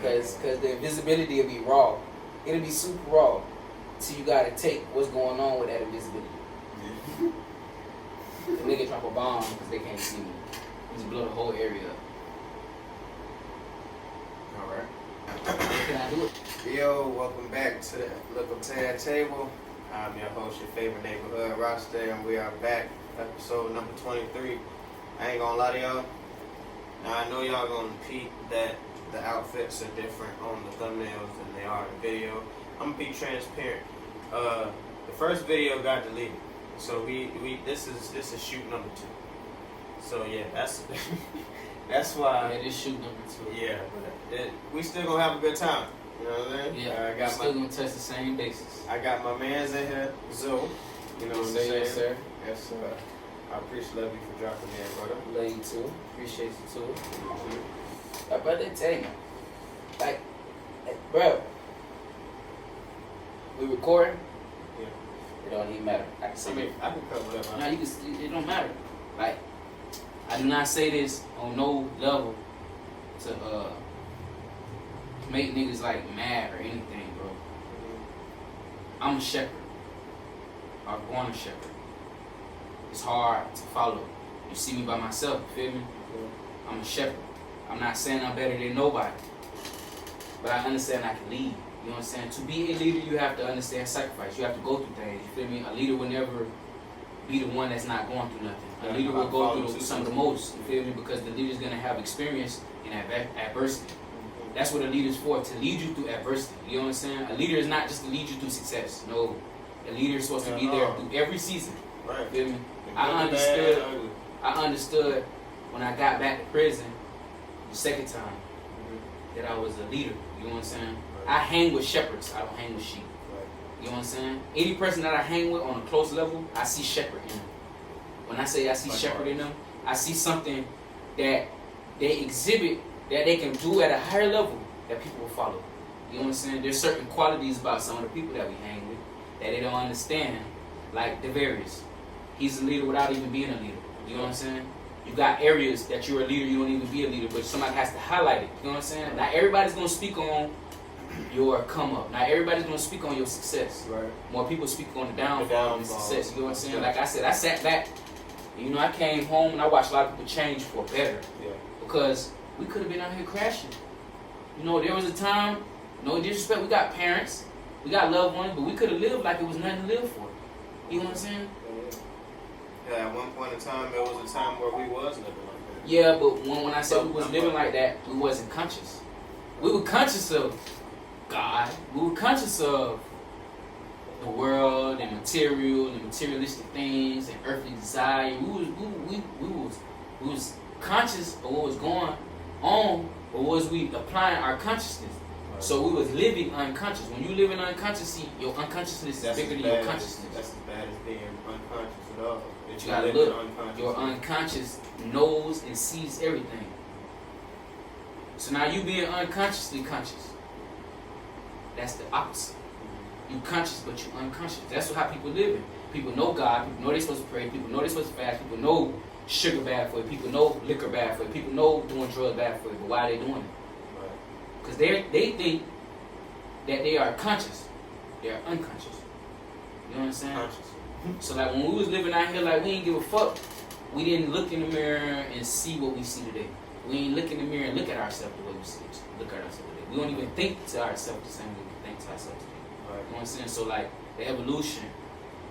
Cause the invisibility will be raw. It'll be super raw. So you gotta take what's going on with that invisibility. The nigga drop a bomb because they can't see me. Just blow the whole area up. Alright. Can I do it? Yo, welcome back to the Likkle table. I'm your host, your favorite neighborhood roster, and we are back, episode number 23. I ain't gonna lie to y'all. Now I know y'all gonna peep that the outfits are different on the thumbnails than they are in the video. I'm gonna be transparent. The first video got deleted, so this is shoot number 2. So yeah, that's that's why. Yeah, this shoot number 2. Yeah, but we still gonna have a good time. You know what I'm saying? Yeah, we're still gonna touch the same bases. I got my man's in here, Zoe. You know what I'm saying? Yes, sir. Yes, sir. I love you for dropping me in, brother. Love you too. Appreciate you too. Mm-hmm. My brother tell you, like, bro, we recording. Yeah. It don't even matter. I can say I can cover whatever. No, you can. It don't matter. Like, I do not say this on no level to make niggas like mad or anything, bro. Mm-hmm. I'm a shepherd. I was born a shepherd. It's hard to follow. You see me by myself, you feel me? Yeah. I'm a shepherd. I'm not saying I'm better than nobody, but I understand I can lead. You know what I'm saying? To be a leader, you have to understand sacrifice. You have to go through things. You feel me? A leader will never be the one that's not going through nothing. A leader will go through some of the most. You feel me? Because the leader's gonna have experience in adversity. That's what a leader's for, to lead you through adversity. You know what I'm saying? A leader is not just to lead you through success. No, a leader is supposed to be there through every season. Right. You feel me? I understood when I got back to prison the second time that I was a leader. You know what I'm saying? Right. I hang with shepherds. I don't hang with sheep. Right. You know what I'm saying? Any person that I hang with on a close level, I see shepherd in them. When I say I see shepherd in them, I see something that they exhibit that they can do at a higher level that people will follow. You know what I'm saying? There's certain qualities about some of the people that we hang with that they don't understand, like the various. He's a leader without even being a leader. You know what I'm saying? You got areas that you're a leader, you don't even be a leader, but somebody has to highlight it. You know what I'm saying? Not everybody's gonna speak on your come up. Not everybody's gonna speak on your success. Right. More people speak on the downfall and success. You know what I'm saying? Like I said, I sat back. You know, I came home and I watched a lot of people change for better. Yeah. Because we could have been out here crashing. You know, there was a time, no disrespect, we got parents, we got loved ones, but we could have lived like it was nothing to live for. You know what I'm saying? Yeah, at one point in time, there was a time where we was living like that. Yeah, but when I said we was living like that, we wasn't conscious. We were conscious of God. We were conscious of the world and material and materialistic things and earthly desire. We was conscious of what was going on, or was we applying our consciousness? Right. So we was living unconscious. When you live in unconsciously, your unconsciousness is bigger than your consciousness. That's as bad as being unconscious at all. You gotta look. Your unconscious knows and sees everything. So now you being unconsciously conscious. That's the opposite. You conscious, but you unconscious. That's how people live in. People know God. People know they're supposed to pray. People know they're supposed to fast. People know sugar bad for you. People know liquor bad for you. People know doing drugs bad for you. But why are they doing it? Because they think that they are conscious. They are unconscious. You know what I'm saying? Conscious. So like when we was living out here, like we didn't give a fuck. We didn't look in the mirror and see what we see today. We ain't look in the mirror and look at ourselves the way we see. Look at ourselves today. We don't even think to ourselves the same way we think to ourselves today. Right. You know what I'm saying? So like the evolution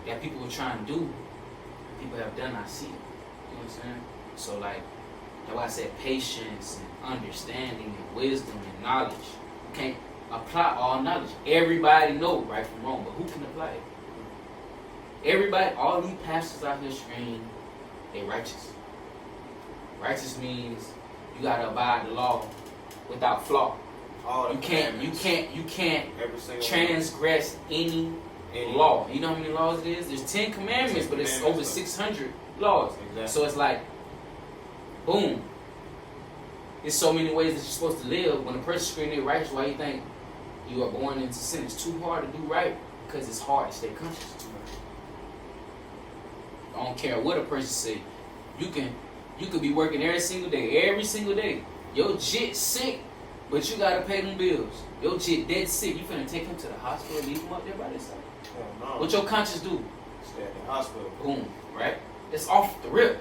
that people were trying to do, people have done. I see it. You know what I'm saying? So like that's why I said patience and understanding and wisdom and knowledge. You can't apply all knowledge. Everybody know right from wrong, but who can apply it? Everybody, all these pastors out here scream, they righteous. Righteous means you gotta abide the law without flaw. You can't transgress any law. You know how many laws it is? There's 10 commandments, but it's over 600 laws. Exactly. So it's like, boom. There's so many ways that you're supposed to live. When a person screams they're righteous, why you think you are born into sin? It's too hard to do right because it's hard to stay conscious. I don't care what a person say. You could be working every single day. Your jit sick, But you gotta pay them bills. Your chick dead sick. You finna take him to the hospital, leave him up there by himself. Oh, no. What your conscience do? Stay at the hospital. Boom, right? It's off the rip.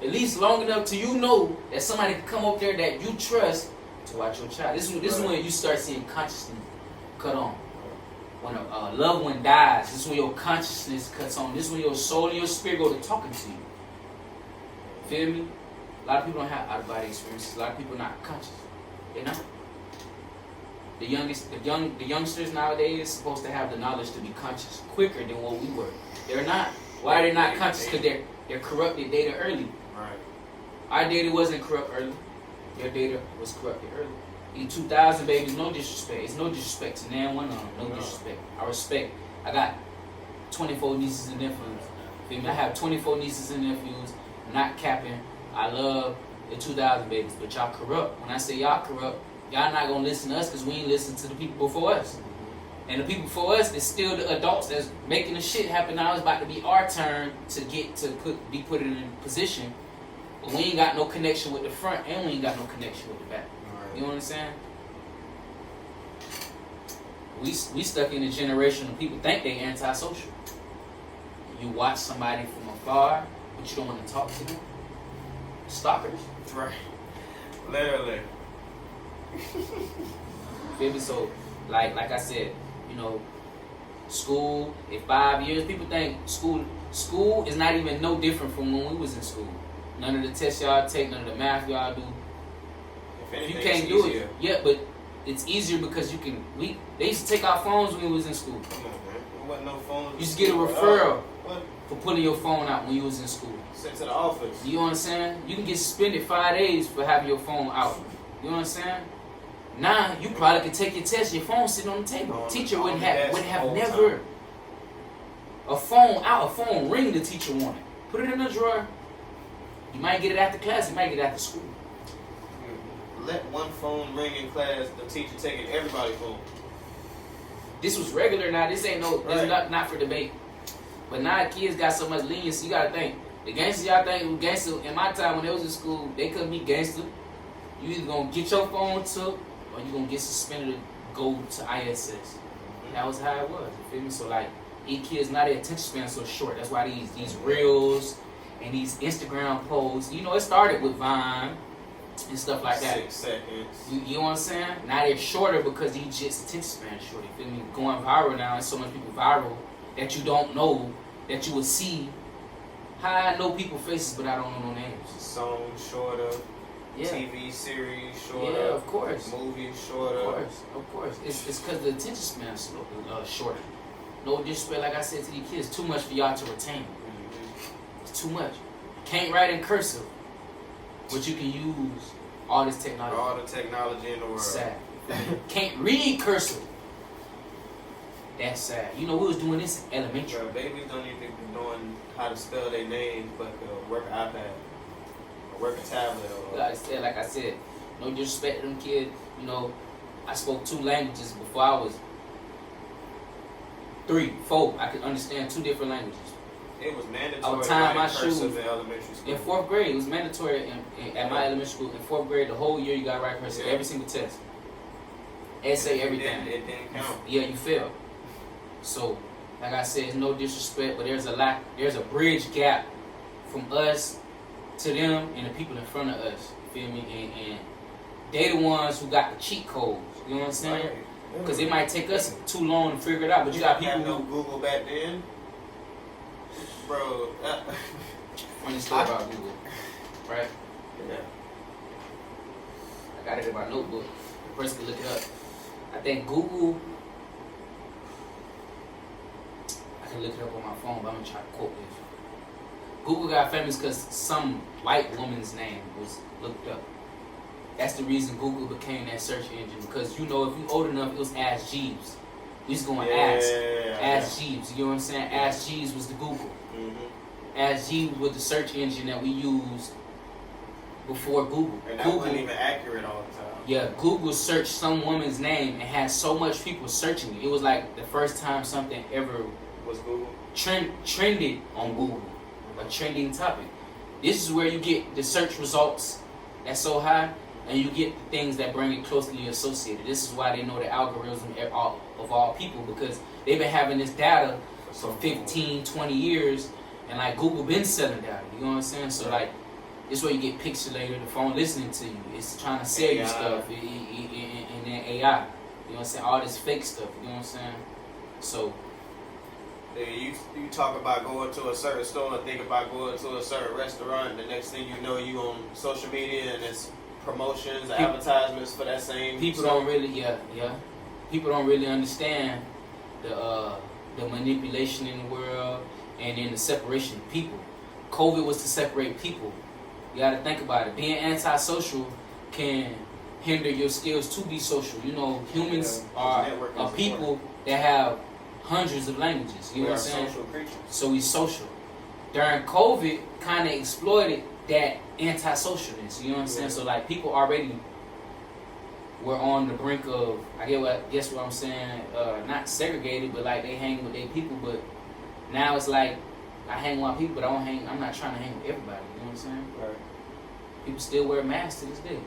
At least long enough till you know that somebody can come up there that you trust to watch your child. This is when you start seeing consciousness cut on. When a loved one dies, this is when your consciousness cuts on. This is when your soul and your spirit go to talking to you. Feel me? A lot of people don't have out-of-body experiences. A lot of people are not conscious. They're not. The youngsters nowadays are supposed to have the knowledge to be conscious quicker than what we were. They're not. Why are they not conscious? Because they're corrupted data early. Right. Our data wasn't corrupt early. Their data was corrupted early. In 2000, babies, no disrespect. It's no disrespect to nan one of them. No disrespect. I respect. I got 24 nieces and nephews. Feel me? I have 24 nieces and nephews. I'm not capping. I love the 2000 babies, but y'all corrupt. When I say y'all corrupt, y'all not gonna listen to us because we ain't listen to the people before us. And the people before us is still the adults that's making the shit happen. Now it's about to be our turn to be put in a position. But we ain't got no connection with the front, and we ain't got no connection with the back. You know what I'm saying? We stuck in a generation of people think they antisocial. You watch somebody from afar, but you don't want to talk to them. Stalkers. Right. Literally. Feel me? So, like I said, you know, school in 5 years, people think school is not even no different from when we was in school. None of the tests y'all take, none of the math y'all do. Anything, you can't do it. Yeah, but it's easier because they used to take our phones when we was in school. Come on, man. There wasn't no phones. You used to get a referral for pulling your phone out when you was in school. Sent to the office. You know what I'm saying? You can get suspended 5 days for having your phone out. You know what I'm saying? Now you probably could take your test, your phone sitting on the table. Teacher would have never a phone ring the teacher wanted. Put it in the drawer. You might get it after class, you might get it after school. Let one phone ring in class, the teacher taking everybody's phone. This was regular now. This ain't no. This is not for debate. But now kids got so much leniency. You gotta think. The gangsters y'all think were gangster in my time when they was in school, they couldn't be gangster. You either gonna get your phone took or you gonna get suspended and go to ISS. That was how it was. You feel me? So like, these kids now their attention span so short. That's why these reels and these Instagram posts. You know, it started with Vine and stuff like that. 6 seconds. You know what I'm saying? Now they're shorter because these just attention span is short. You feel me? Going viral now, and so many people viral that you don't know that you will see. How I know people's faces, but I don't know no names. Songs shorter. Yeah. TV series shorter. Yeah, of course. Movies shorter. Of course. It's because the attention span is shorter. No disrespect, like I said to these kids, too much for y'all to retain. It's too much. Can't write in cursive, but you can use all this technology. All the technology in the world. Sad. Can't read cursive. That's sad. You know, we was doing this in elementary. Bro, babies don't even be knowing how to spell their names, but work an iPad, or work a tablet. Or Like I said, no disrespect to them kids. You know, I spoke 2 languages before I was 3, 4. I could understand 2 different languages. It was mandatory I would tie my cursive shoes. in elementary school. In 4th grade, it was mandatory at my elementary school. In 4th grade, the whole year you got to write cursive, every single test. Essay, everything. It didn't count. Yeah, you failed. So, like I said, it's no disrespect, but there's a bridge gap from us to them and the people in front of us. You feel me? And they the ones who got the cheat codes. You know what I'm saying? Because it might take us too long to figure it out. But you got people who no Google back then, bro. Funny story about Google, right? Yeah. I got it in my notebook. The person can look it up. I think Google. I can look it up on my phone, but I'm gonna try to quote this. Google got famous because some white woman's name was looked up. That's the reason Google became that search engine. Because you know, if you old enough, it was Ask Jeeves. We was going Ask Jeeves. You know what I'm saying? Ask Jeeves was the Google. Ask Jeeves was the search engine that we used before Google. And that Google wasn't even accurate all the time. Yeah, Google searched some woman's name and had so much people searching it. It was like the first time something ever was Google trended on Google, a trending topic. This is where you get the search results that's so high, and you get the things that bring it closely associated. This is why they know the algorithm of all people, because they've been having this data for 15, 20 years, and like Google been selling data. You know what I'm saying? So like, this way you get pixelated. The phone listening to you. It's trying to sell you stuff in that AI. You know what I'm saying? All this fake stuff. You know what I'm saying? So. Yeah, you talk about going to a certain store and think about going to a certain restaurant. The next thing you know, you on social media and it's promotions, advertisements for that same. People don't really, People don't really understand the manipulation in the world and then the separation of people. COVID was to separate people. You got to think about it. Being antisocial can hinder your skills to be social. You know, humans are people that have hundreds of languages. You know what I'm saying? Social creatures. So we social. During COVID, kind of exploited that antisocialness. You know what I'm saying? So like people already were on the brink of, guess what I'm saying, not segregated, but like they hang with their people. But now it's like I hang with my people, but I'm not trying to hang with everybody. You know what I'm saying? Right. People still wear masks to this day.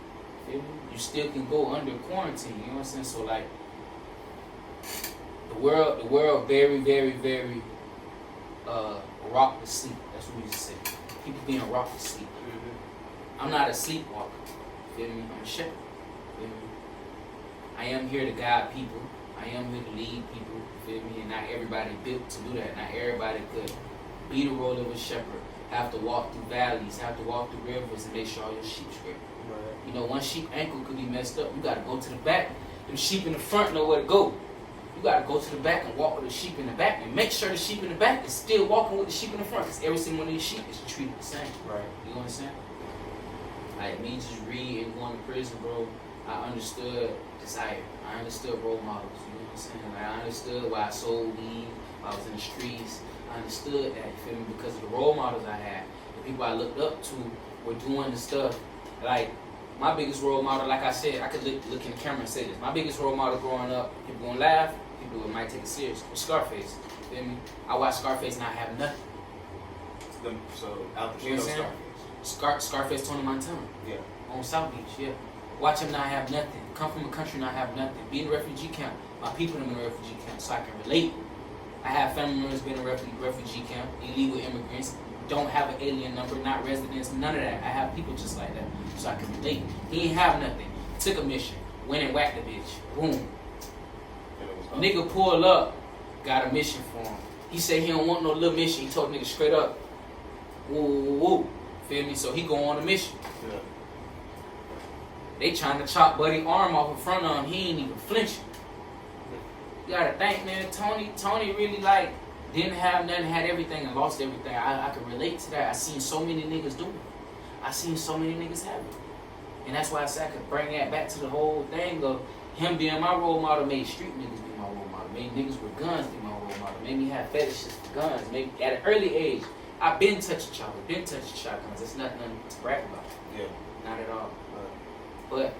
You still can go under quarantine. You know what I'm saying? So like. The world very, very, very rocked to sleep. That's what we used to say. People being rocked to sleep. Mm-hmm. I'm not a sleepwalker. Feel me? I'm a shepherd. Feel me? I am here to guide people. I am here to lead people. Feel me? And not everybody built to do that. Not everybody could be the role of a shepherd. Have to walk through valleys. Have to walk through rivers and make sure all your sheep's straight. Right. You know, one sheep ankle could be messed up. You got to go to the back. The sheep in the front know where to go. You gotta go to the back and walk with the sheep in the back and make sure the sheep in the back is still walking with the sheep in the front, because every single one of these sheep is treated the same. Right. You know what I'm saying? Like me just reading and going to prison, bro, I understood desire. I understood role models. You know what I'm saying? Like I understood why I sold weed, why I was in the streets. I understood that, you feel me? Because of the role models I had. The people I looked up to were doing the stuff. Like my biggest role model, like I said, I could look in the camera and say this. My biggest role model growing up, people gonna laugh, people might take it serious, was Scarface. You feel me? I watched Scarface not have nothing. So Al Pacino, you know Scarface, Tony Montana. Yeah. On South Beach, yeah. Watch him not have nothing. Come from a country not have nothing. Be in a refugee camp. My people in a refugee camp, so I can relate. I have family members been in a refugee camp, illegal immigrants, don't have an alien number, not residents, none of that. I have people just like that, so I can relate. He ain't have nothing. Took a mission, went and whacked the bitch. Boom. Nigga pull up, got a mission for him. He said he don't want no little mission. He told nigga straight up, woo, woo, woo. Feel me? So he go on a mission. Yeah. They trying to chop Buddy arm off in front of him. He ain't even flinching. You gotta think, man. Tony really like didn't have nothing, had everything, and lost everything. I can relate to that. I seen so many niggas do it. I seen so many niggas have it, and that's why I said I could bring that back to the whole thing of him being my role model. Made street niggas be my role model. Made niggas with guns be my role model. Made me have fetishes for guns. Maybe at an early age, I've been touching choppers, been touching shotguns. It's nothing to brag about. Yeah. Not at all. But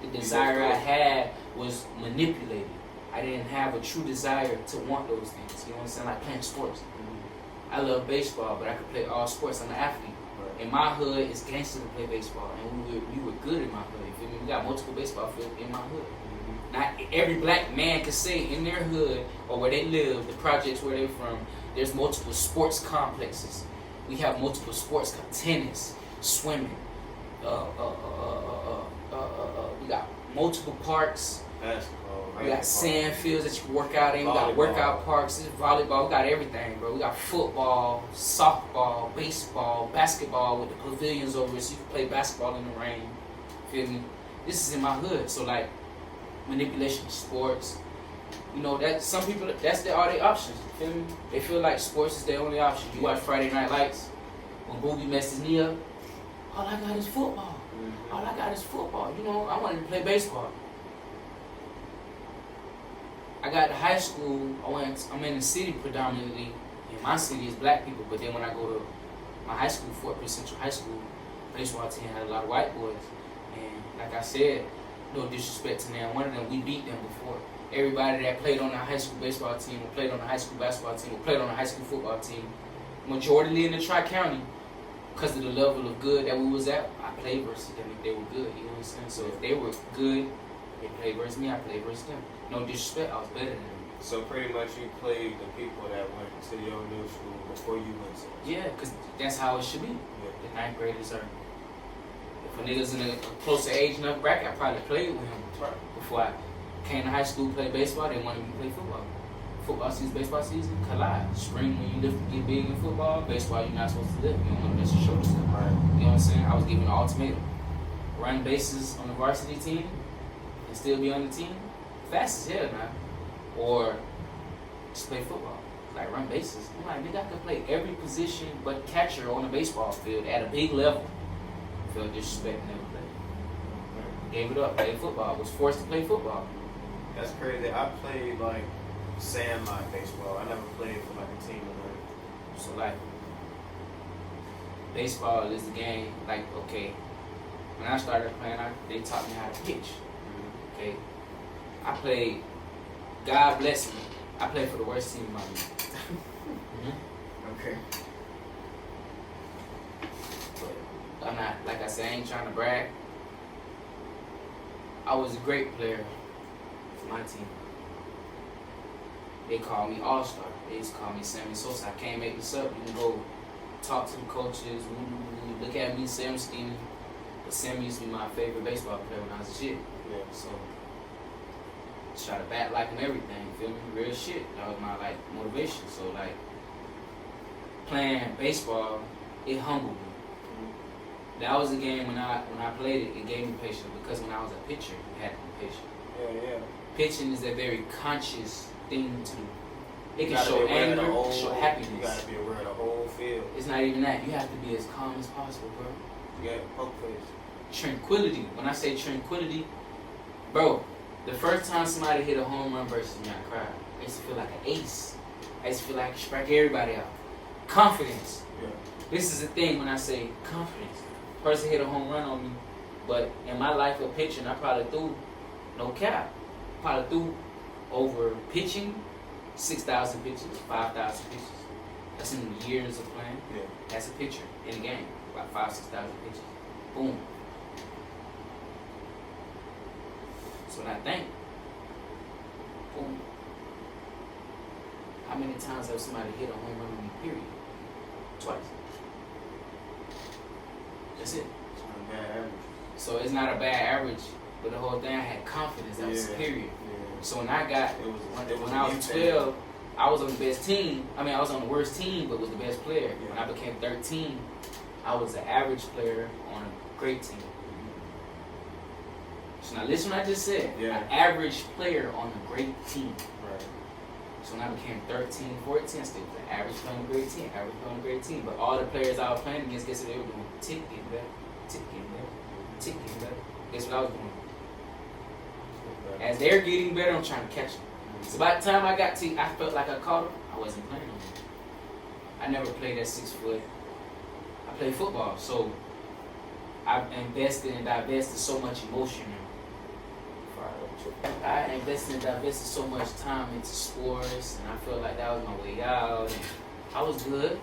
the desire I had was manipulated. I didn't have a true desire to want those things. You know what I'm saying? Like playing sports. Mm-hmm. I love baseball, but I could play all sports. I'm an athlete. Right. In my hood, it's gangster to play baseball, and we were good in my hood. You feel me? We got multiple baseball fields in my hood. Mm-hmm. Not every black man could say in their hood or where they live, the projects where they're from, there's multiple sports complexes. We have multiple sports, tennis, swimming. We got multiple parks. Basketball, we got sand fields that you can work out in. We got workout parks, volleyball. We got everything, bro. We got football, softball, baseball, basketball with the pavilions over it, so you can play basketball in the rain. Feel me? This is in my hood, so like manipulation of sports. You know that some people that's all their options. You feel me? They feel like sports is their only option. You watch Friday Night Lights when Boogie messed his knee up. All I got is football. Mm-hmm. All I got is football. You know, I wanted to play baseball. I got to high school. I'm in the city predominantly. In my city is black people, but then when I go to my high school, Fort Pierce Central High School, baseball team had a lot of white boys. And like I said, no disrespect to them, one of them, we beat them before. Everybody that played on the high school baseball team, or played on the high school basketball team, or played on the high school football team, majority in the Tri-County, because of the level of good that we was at, I played versus them if they were good. You know what I'm saying? So if they were good, they played versus me, I played versus them. No disrespect, I was better than them. So pretty much you played the people that went to your new school before you went to. Yeah, because that's how it should be. Yeah. The ninth graders are. If a nigga's in a closer age enough bracket, I probably played with him. Right. Before I came to high school, played baseball, they wanted me to play football. Football season, baseball season, collide. Spring, when you lift, get big in football, baseball, you're not supposed to lift. You don't want to mess your shoulders up. Right. You know what I'm saying? I was given an ultimatum. Run bases on the varsity team and still be on the team. Fast as hell, man. Or just play football. Like, run bases. I'm like, nigga, I could play every position but catcher on a baseball field at a big level. Felt disrespect, never played. Gave it up, played football. Was forced to play football. That's crazy. I played like sandlot baseball. I never played for like a team or nothing. So like, baseball is the game. Like, okay, when I started playing, they taught me how to pitch. Okay, I played. God bless me. I played for the worst team in my league. Okay. But I'm not, like I said, I ain't trying to brag. I was a great player for my team. They called me All-Star. They used to call me Sammy Sosa. I can't make this up. You can go talk to the coaches. Look at me, say I'm scheming. But Sammy used to be my favorite baseball player when I was a kid. Yeah. So, try to bat like him, everything. Feel me? Real shit. That was my like motivation. So like, playing baseball, it humbled me. That was a game when I played it. It gave me patience because when I was a pitcher, you had to be patient. Yeah. Pitching is a very conscious thing to do. It You can gotta show be aware of anger, the it whole- can show happiness. You gotta be aware of the whole field. It's not even that. You have to be as calm as possible, bro. Yeah, poke face. Tranquility. When I say tranquility, bro, the first time somebody hit a home run versus me, I cried. I used to feel like an ace. I used to feel like I could strike everybody out. Confidence. Yeah. This is the thing when I say confidence. Person hit a home run on me, but in my life of pitching, I probably threw, no cap, probably threw over pitching 6,000 pitches, 5,000 pitches. That's in years of playing. Yeah. That's a pitcher in a game, about 5,000-6,000 pitches. Boom. So when I think, boom. How many times have somebody hit a home run on me, period? Twice. That's it. It's not a bad average. So it's not a bad average, but the whole thing, I had confidence. That was period. Yeah. So when I got, It was when I was 12, I was on the best team. I mean, I was on the worst team, but was the best player. Yeah. When I became 13, I was an average player on a great team. So now listen what I just said. Yeah. An average player on a great team. Right. So when I became 13, 14, I still was an average player on a great team, average player on a great team. But all the players I was playing against, guess what they were doing? Tick getting better, tick getting better, tick getting better. Guess what I was doing? As they're getting better, I'm trying to catch them. So by the time I got to, I felt like I caught them, I wasn't playing them. I never played at 6 foot. I played football, so I invested and divested so much emotion. I invested and divested so much time into sports, and I felt like that was my way out. And I was good.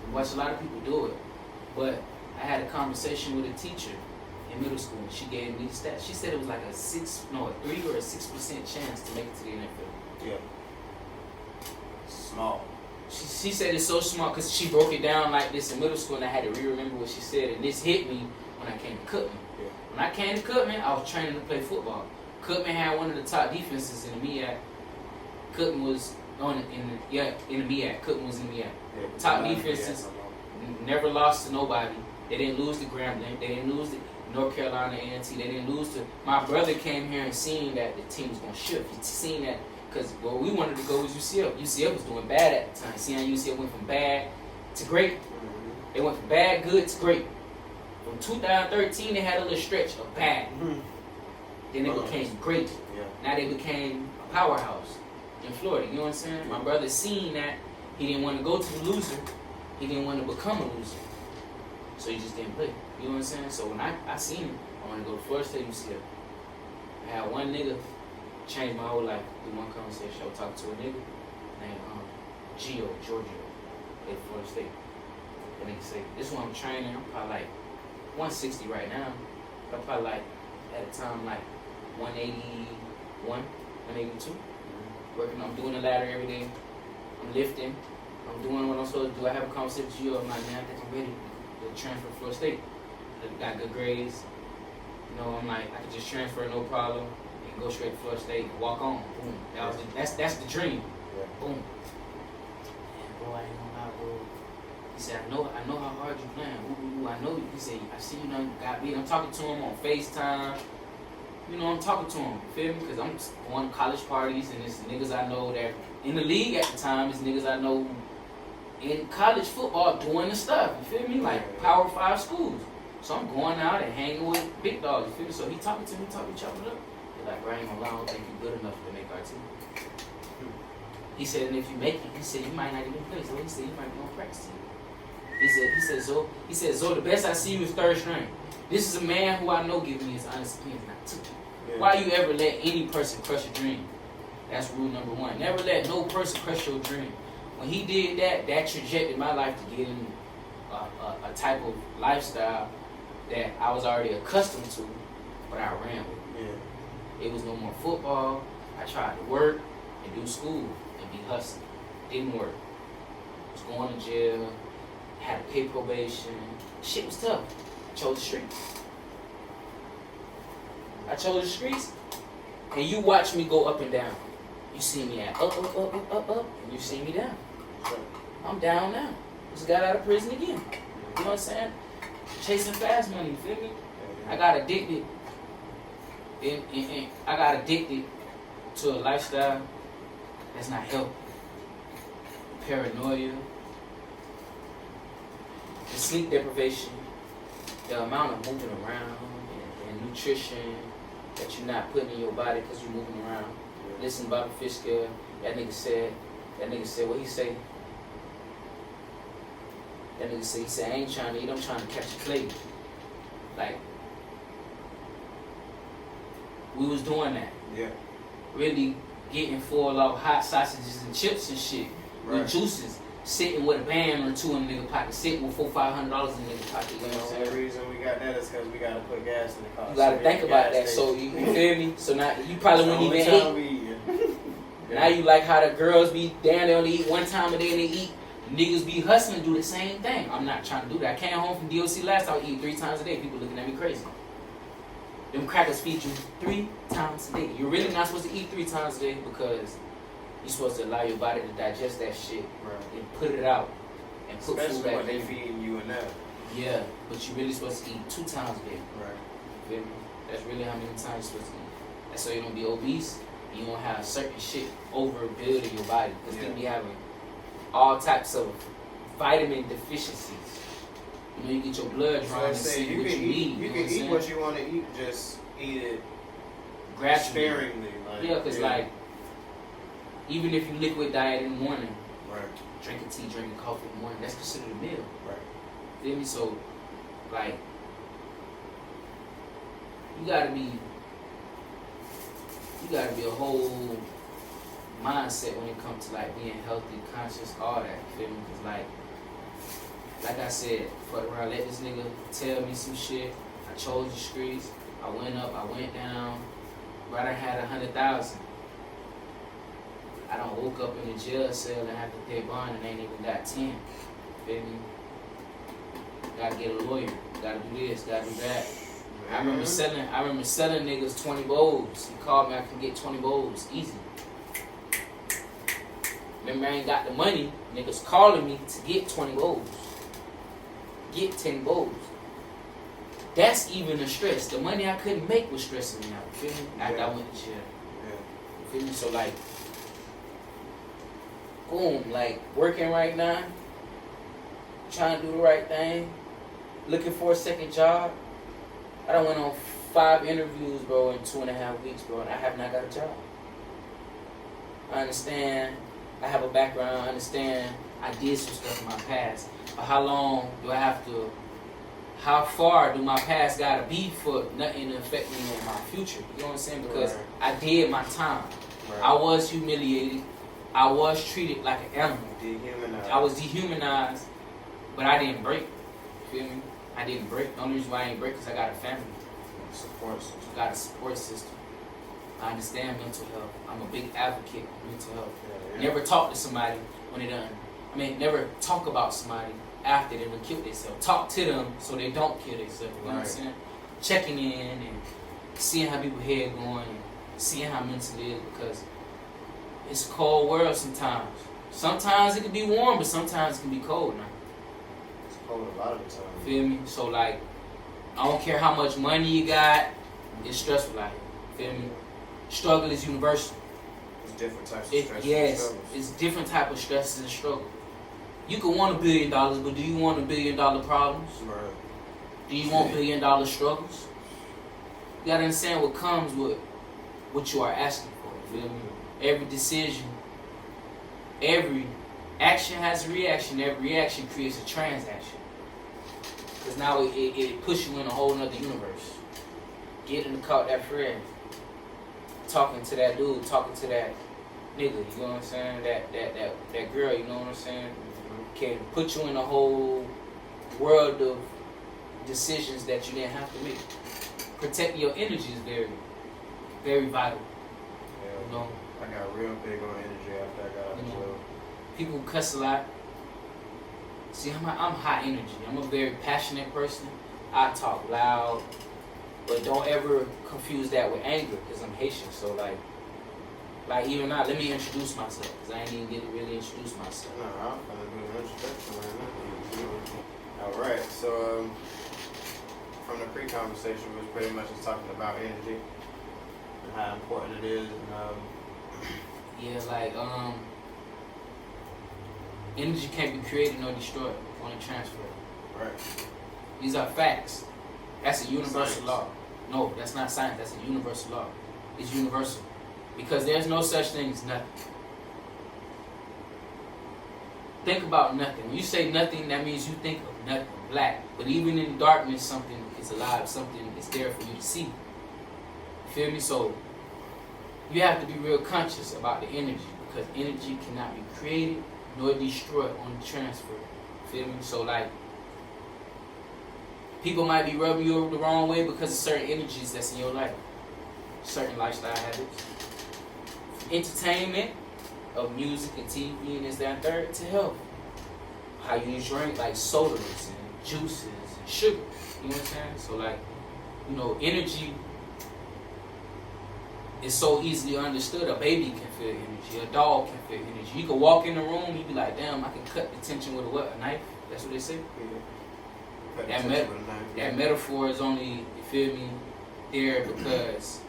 I watched a lot of people do it, but I had a conversation with a teacher in middle school. She gave me the stats. She said it was like a 3 or a 6% chance to make it to the NFL. Yeah. Small. She said it's so small because she broke it down like this in middle school, and I had to re-remember what she said, and this hit me when I came to Cookman. Yeah. When I came to Cookman, I was training to play football. Cookman had one of the top defenses in the MEAC. Cookman was in the MEAC. Cookman was in the MEAC. Yeah. Top defenses, never lost to nobody. They didn't lose to Grambling. They didn't lose to North Carolina A&T. They didn't lose to. My brother came here and seen that the team was gonna shift. He seen that because where we wanted to go was UCF. UCF was doing bad at the time. See how UCF went from bad to great. Mm-hmm. They went from bad, good to great. From 2013, they had a little stretch of bad. Mm-hmm. Then they became great. Yeah. Now they became a powerhouse in Florida. You know what I'm saying? My brother seen that. He didn't want to go to the loser. He didn't want to become a loser. So he just didn't play. You know what I'm saying? So when I seen him, I want to go to Florida State UCF. I had one nigga change my whole life through one conversation. I was talking to a nigga named Gio, Giorgio, at Florida State. That nigga say, this one I'm training, I'm probably like 160 right now. I'm probably like, at the time, like 181, 182. Working, I'm doing the ladder every day. I'm lifting. I'm doing what I'm supposed to do. I have a conversation with you. I'm like, man, I think I'm ready to transfer to Florida State. I got good grades. You know, I'm like, I could just transfer no problem and go straight to Florida State and walk on. Boom. That's the dream. Yeah. Boom. And bro, I ain't gonna lie, bro. He said, I know how hard you playing. Ooh, I know you. He said, I see you done got beat. I'm talking to him on FaceTime. You know, I'm talking to him, you feel me? Because I'm going to college parties and it's niggas I know that in the league at the time, it's niggas I know in college football doing the stuff, you feel me? Like Power 5 schools. So I'm going out and hanging with big dogs, you feel me? So he talking to me, chopping it up. He's like, bro, I ain't gonna lie, I don't think you're good enough to make our team. He said, and if you make it, he said, you might not even play. So he said, you might be on practice team. He said, Zo, the best I see you is third string. This is a man who I know give me his honest opinions, not two. Yeah. Why you ever let any person crush your dream? That's rule number one. Never let no person crush your dream. When he did that, that trajected my life to get in a type of lifestyle that I was already accustomed to, but I ran with. Yeah. It was no more football. I tried to work and do school and be hustling. Didn't work. Was going to jail. Had to pay probation. Shit was tough. I chose the streets. And you watch me go up and down. You see me at up, and you see me down. I'm down now. Just got out of prison again. You know what I'm saying? Chasing fast money, you feel me? I got addicted. I got addicted to a lifestyle that's not healthy. Paranoia, the sleep deprivation, the amount of moving around and nutrition that you're not putting in your body because you're moving around. Yeah. Listen to Bobby Fisker, that nigga said, what he say? That nigga said, I ain't trying to eat, I'm trying to catch a plate. Like, we was doing that. Yeah. Really getting full of hot sausages and chips and shit. Right. With juices. Sitting with a band or two in the nigga pocket. Sitting with $400-$500 in the nigga pocket. You know what I'm saying? The reason we got that is because we got to put gas in the car. You got to think about that. So, you feel me? So now, you probably wouldn't even eat. Now you like how the girls be down, they only eat one time a day and they eat. Niggas be hustling, do the same thing. I'm not trying to do that. I came home from DOC last time, I eat 3 times a day. People looking at me crazy. Them crackers feed you 3 times a day. You're really not supposed to eat 3 times a day because you're supposed to allow your body to digest that shit and put it out and put especially food back when they feeding you enough. Yeah, but you're really supposed to eat 2 times a day. Right. You feel me? That's really how many times you're supposed to eat. That's so you don't be obese. You don't have certain shit overbuilding your body because you be having all types of vitamin deficiencies. You know, you get your blood drawn and see what you need. You can eat what you want to eat, just eat it gradually. Sparingly. Yeah, because like, even if you liquid diet in the morning, drinking tea, drinking coffee in the morning, that's considered a meal. Right. Feel me? So, like, you gotta be a whole mindset when it comes to like being healthy, conscious, all that. You feel me? Cause like I said, fuck around, let this nigga tell me some shit. I chose the streets. I went up, I went down. But I had 100,000. I done woke up in a jail cell and have to pay bond and ain't even got 10. Feel me? Gotta get a lawyer. Gotta do this. Gotta do that. I remember selling niggas 20 bowls. He called me, I can get 20 bowls easy. Remember, I ain't got the money. Niggas calling me to get 20 bowls. Get 10 bowls. That's even a stress. The money I couldn't make was stressing me out. You feel me? After I went to jail. You feel me? So like, boom, like working right now, trying to do the right thing, looking for a second job. I done went on 5 interviews, bro, in 2.5 weeks, bro, and I have not got a job. I understand. I have a background. I understand. I did some stuff in my past. But how long do I have to? How far do my past gotta be for nothing to affect me in my future? You know what I'm saying? Because I did my time. I was humiliated. I was treated like an animal. Dehumanized. I was dehumanized. But I didn't break. You feel me? I didn't break. The only reason why I didn't break is I got a family. Support system. I got a support system. I understand mental health. I'm a big advocate of mental health. Yeah. Never talk to somebody when they done. Never talk about somebody after they done killed themselves. Talk to them so they don't kill themselves. You know what I'm saying? Checking in and seeing how people's head going and seeing how mental it is, because it's a cold world sometimes. Sometimes it can be warm, but sometimes it can be cold now. It's cold a lot of the time. Feel me? So like, I don't care how much money you got, it's stressful out here. Feel me? Struggle is universal. It's different types of stress. Yes, it's different type of stresses and struggle. You could want $1 billion, but do you want $1 billion problems? Right. Do you want $1 billion struggles? You gotta understand what comes with what you are asking for. Feel me? Every decision, every action has a reaction. Every reaction creates a transaction. Because now it puts you in a whole nother universe. Getting to call that friend, talking to that dude, talking to that nigga, you know what I'm saying? That girl, you know what I'm saying? Can put you in a whole world of decisions that you didn't have to make. Protecting your energy is very, very vital. Yeah, you know? I got real big on energy after I got out of jail. People cuss a lot. See, I'm high energy. I'm a very passionate person. I talk loud, but don't ever confuse that with anger, because I'm Haitian. So like even now, let me introduce myself, because I ain't even get to really introduce myself. No, I'm gonna do an introduction right now. All right, so from the pre-conversation, we was pretty much just talking about energy and how important it is, and yeah, like energy can't be created nor destroyed, only transferred. right. These are facts. That's a universal Science. law. No, that's not science. That's a universal law. It's universal. Because there's no such thing as nothing. Think about nothing. When you say nothing, that means you think of nothing, black. But even in darkness, something is alive. Something is there for you to see. You feel me? So you have to be real conscious about the energy, because energy cannot be created nor destroyed, only transferred. Feel me? So like, people might be rubbing you the wrong way because of certain energies that's in your life. Certain lifestyle habits. Entertainment of music and TV and this, that, and third, to health. How you drink like sodas and juices and sugar. You know what I'm saying? So like, energy is so easily understood. A baby can feel energy. A dog can feel energy. You can walk in the room, you be like, damn, I can cut the tension with a what? A knife? That's what they say? Yeah. That metaphor is only, you feel me, there because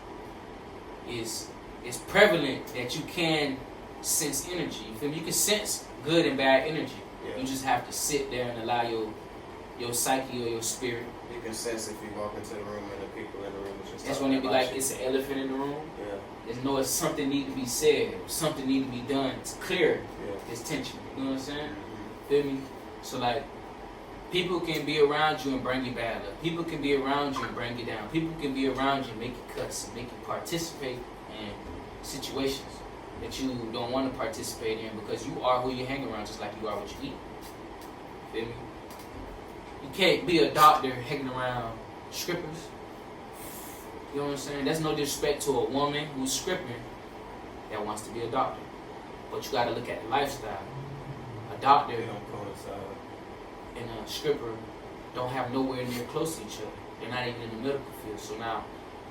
it's prevalent that you can sense energy. You feel me? You can sense good and bad energy. Yeah. You just have to sit there and allow your psyche or your spirit. You can sense if you walk into the room and the people in the room is just. That's when it be like it's an elephant in the room. Yeah. It's something need to be said, something need to be done to clear this Yeah. tension. You know what I'm saying? Mm-hmm. Feel me? So like, people can be around you and bring you bad luck. People can be around you and bring you down. People can be around you and make you cuss and make you participate in situations that you don't want to participate in, because you are who you hang around, just like you are what you eat. Feel me? You can't be a doctor hanging around strippers. You know what I'm saying? That's no disrespect to a woman who's stripping that wants to be a doctor. But you gotta look at the lifestyle. A doctor They don't coincide. and a stripper don't have nowhere near close to each other. They're not even in the medical field. So now,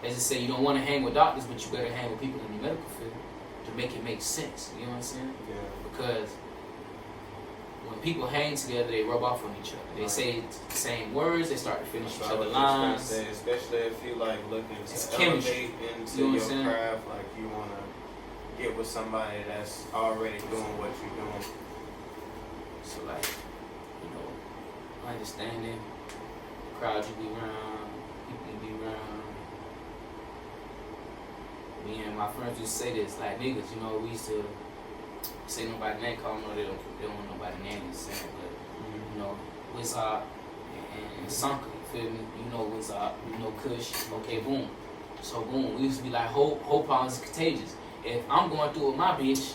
as I say, you don't want to hang with doctors, but you better hang with people in the medical field to make it make sense. You know what I'm saying? Yeah. Because when people hang together, they rub off on each other. They say the same words. They start to finish each other's lines. Say, especially if you like looking It's to chemistry. elevate into You know what your I'm saying? craft, like you want to get with somebody that's already doing what you're doing. So like, understanding the crowd you be around, people you be around. Me and my friends used to say this, like niggas, we used to say nobody's name, call them, they don't want nobody's name to say it, but Wizard and Sunker, you feel me? Wizard, Kush, okay, boom. So boom, we used to be like, hope is contagious. If I'm going through with my bitch,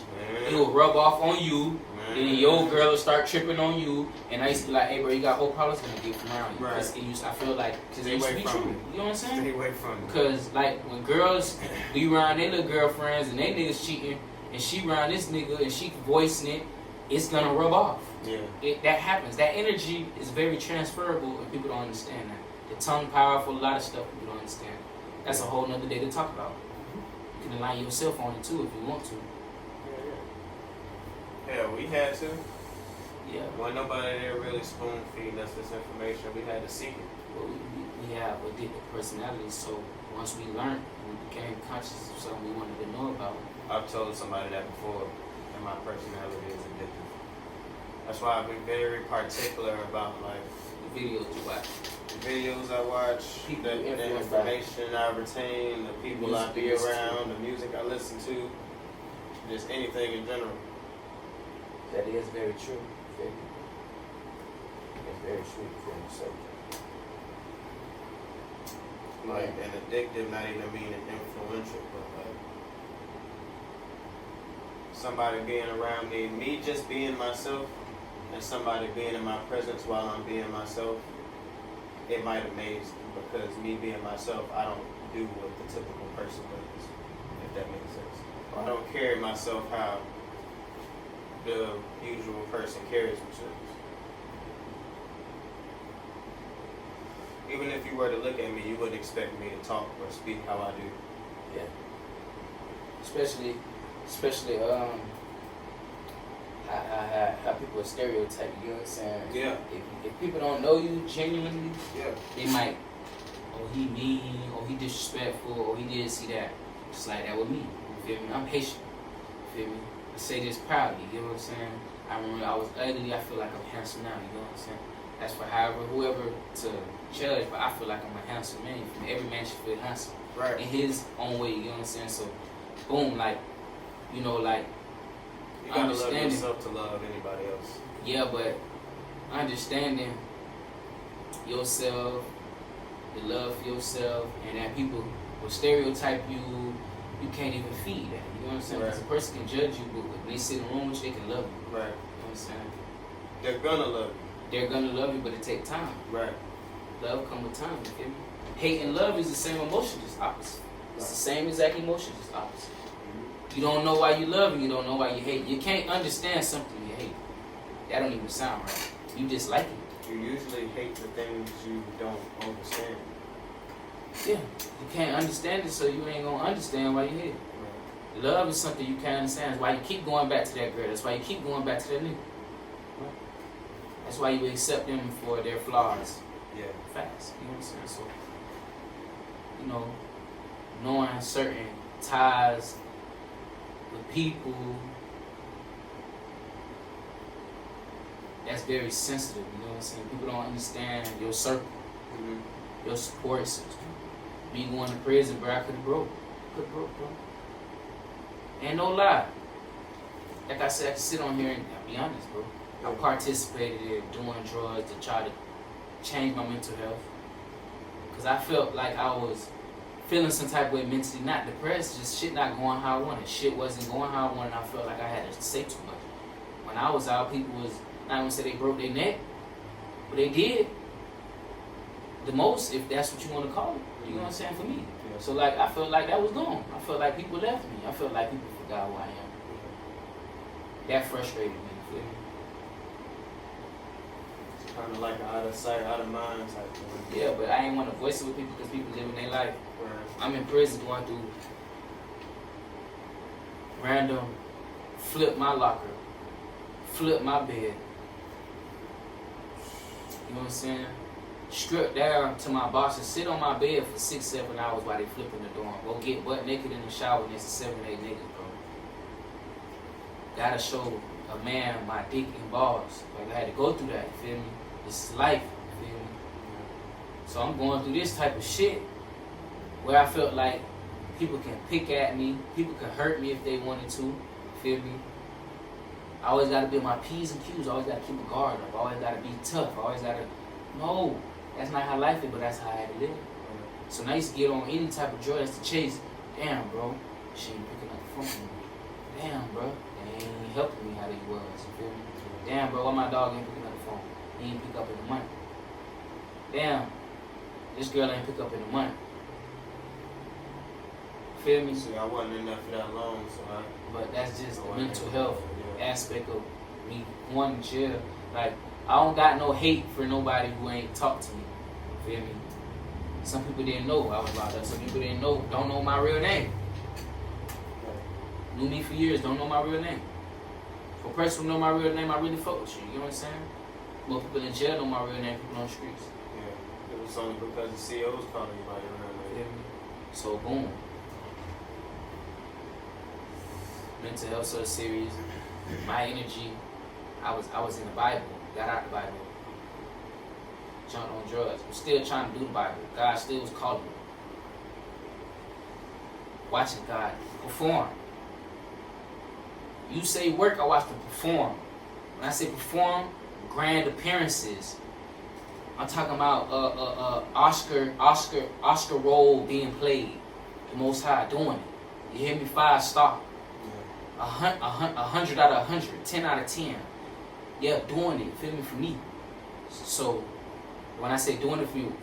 it will rub off on you, Then your girl will start tripping on you, and I used to be like, hey, bro, you got whole problems gonna get from around you. Right. I feel like, because it used to be true. You know what I'm saying? Stay away from it. Because, like, when girls be around their little girlfriends and they niggas cheating, and she around this nigga and she voicing it, it's gonna rub off. Yeah. That happens. That energy is very transferable, and people don't understand that. The tongue powerful, a lot of stuff people don't understand. That's a whole nother day to talk about. You can align yourself on it too if you want to. Yeah, we had to. Yeah. Wasn't nobody there really spoon feeding us this information. We had to seek it. Well, we have addictive personalities, so once we learned, we became conscious of something we wanted to know about. I've told somebody that before, and my personality is addictive. That's why I've been very particular about like The videos you watch. the videos I watch, the information I retain, the people I be around, the music I listen to, just anything in general. That is very true. It's very true for yourself. Like, and addictive, not even meaning influential, but like somebody being around me just being myself, and somebody being in my presence while I'm being myself, it might amaze me, because me being myself, I don't do what the typical person does, if that makes sense. I don't carry myself how the usual person carries themselves. Even if you were to look at me, you wouldn't expect me to talk or speak how I do. Yeah. Especially, how people stereotype. You know what I'm saying? Yeah. If people don't know you genuinely, Yeah. they might, oh, he mean, or he disrespectful, or he did see that. Just like that with me. You feel me? I'm patient. You feel me? I say this proudly. You know what I'm saying? I remember I was ugly. I feel like I'm handsome now. You know what I'm saying? That's for whoever to judge, but I feel like I'm a handsome man. Every man should feel handsome. Right. In his own way, you know what I'm saying? So, boom, like, you know, like, you gotta love yourself to love anybody else. Yeah, but understanding yourself, the love for yourself, and that people will stereotype you, you can't even feed that. You know what I'm saying? Because a person can judge you, but when they sit in a room with you, they can love you. Right. You know what I'm saying? They're gonna love you. They're gonna love you, but it takes time. Right. Love comes with time, you feel me? Hate and love is the same emotion, just opposite. It's the same exact emotion, just opposite. You don't know why you love and you don't know why you hate. You can't understand something you hate. That don't even sound right. You just like it. You usually hate the things you don't understand. Yeah. You can't understand it, so you ain't gonna understand why you hate it. Right. Love is something you can't understand. That's why you keep going back to that girl. That's why you keep going back to that nigga. That's why you accept them for their flaws. Yeah. Fast. You know what I'm saying? So, you know, knowing certain ties with people, that's very sensitive. You know what I'm saying? People don't understand your circle, your support system. Me going to prison, bro, I could have broke. Bro. Ain't no lie. Like I said, I can sit on here and I'll be honest, bro. I participated in doing drugs to try to change my mental health. Because I felt like I was feeling some type of way mentally, not depressed, just shit not going how I wanted. Shit wasn't going how I wanted. I felt like I had to say too much. When I was out, people was, not even say they broke their neck, but they did. The most, if that's what you want to call it. You know what I'm saying, for me. Yeah. So like, I felt like that was gone. I felt like people left me. I felt like people forgot who I am. That frustrated me, you feel me? Kind of like an out of sight, out of mind type thing. Yeah, but I ain't want to voice it with people because people living their life. Right. I'm in prison going through random, flip my locker, flip my bed. You know what I'm saying? Strip down to my boss and sit on my bed for 6-7 hours while they flipping the door. Go get butt naked in the shower next to 7-8 niggas, bro. Gotta show a man my dick and balls. Like, I had to go through that, you feel me? This is life, you feel me? So I'm going through this type of shit where I felt like people can pick at me, people can hurt me if they wanted to, you feel me? I always gotta be on my P's and Q's, I always gotta keep a guard up, I always gotta be tough, I always gotta, no, that's not how life is, but that's how I had to live. So when I used to get on any type of drug that's to chase, damn bro, she ain't picking up the phone. Damn bro, they ain't helping me how they was, you feel me? damn, bro, why my dog ain't picking up the phone? He ain't pick up in the month. Damn, this girl ain't pick up in the month. Feel me? See, I wasn't in there for that long, so But that's just the mental health aspect of me wanting to chill. Like, I don't got no hate for nobody who ain't talked to me. Feel me? Some people didn't know I was locked up. Some people don't know my real name. Knew me for years, don't know my real name. For a person who know my real name, I really fuck with you. You know what I'm saying? More people in jail know my real name, people on the streets. Yeah. It was only because the CEO was calling you by your real name. So boom. Mental health so serious. My energy, I was in the Bible, got out the Bible. Jumped on drugs. I'm still trying to do the Bible. God still was calling me. Watching God perform. You say work, I watch them perform. When I say perform, grand appearances. I'm talking about Oscar role being played. The Most High doing it. You hear me? 5-star. 100 out of 100. 10 out of 10. Yeah, doing it. Feel me? For me. So when I say doing it for you,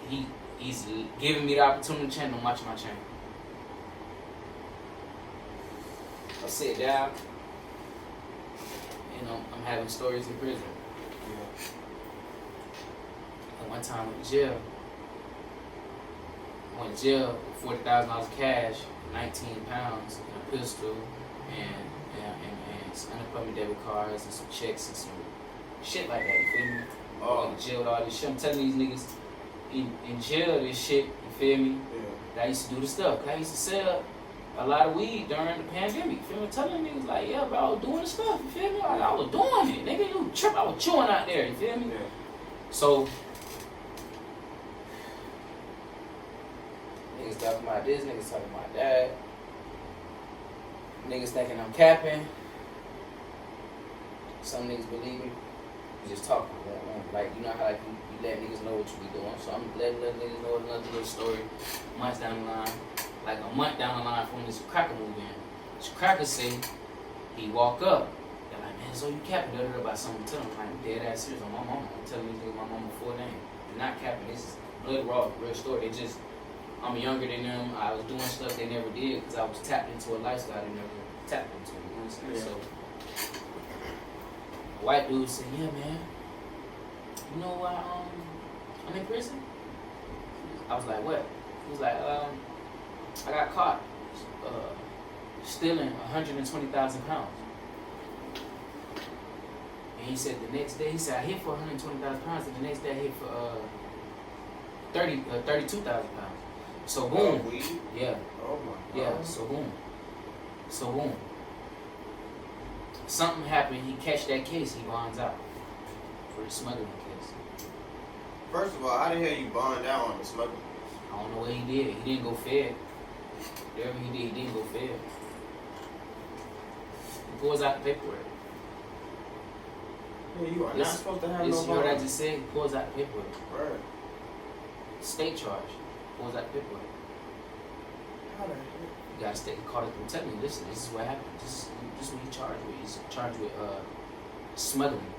he's giving me the opportunity to change. I'm watching my channel. I sit down. You know, I'm having stories in prison. Yeah. At one time I went to jail. I went to jail with $40,000 cash, 19 pounds, and a pistol, and some unemployment debit cards, and some checks, and some shit like that, you feel me? I went to jail with all this shit. I'm telling these niggas, in jail, this shit, you feel me? Yeah. I used to do the stuff. I used to sell a lot of weed during the pandemic. You feel me? Telling niggas like, yeah, bro, I was doing the stuff. You feel me? Like, I was doing it. Nigga, you trip. I was chewing out there. You feel me? Yeah. So, niggas talking about this. Niggas talking about that. Niggas thinking I'm capping. Some niggas believe me. You just talking. Like, you know how like you let niggas know what you be doing. So I'm letting niggas know another little story. Months down the line. Like a month down the line from this cracker movie in. This cracker say, he walk up. They're like, man, so you capping about something to him. Like, dead ass serious on my mama. I'm telling these niggas my mama full name. They're not capping. This is blood raw, real story. They just, I'm younger than them. I was doing stuff they never did because I was tapped into a lifestyle they never tapped into. You know what I'm saying? Yeah. So, a white dude said, yeah, man. You know why I'm in prison? I was like, what? He was like, I got caught stealing 120,000 pounds. And he said the next day, he said, I hit for 120,000 pounds, and the next day I hit for 32,000 pounds. So boom. Weed? Yeah. Oh my Yeah, God. so boom. Something happened, he catch that case, he bonds out for the smuggling case. First of all, how the hell you bond out on the smuggling? I don't know what he did. He didn't go fed. Whatever he did, he didn't go fed. He pulls out the paperwork. Yeah, you are not supposed to have Listen, no you heard what I bond. just said? He pulls out the paperwork. Right. State charge. Pulls out the paperwork. How the hell? You gotta stay caught up and tell me, listen, this is what happened. This is what he charged with. He's charged with smuggling.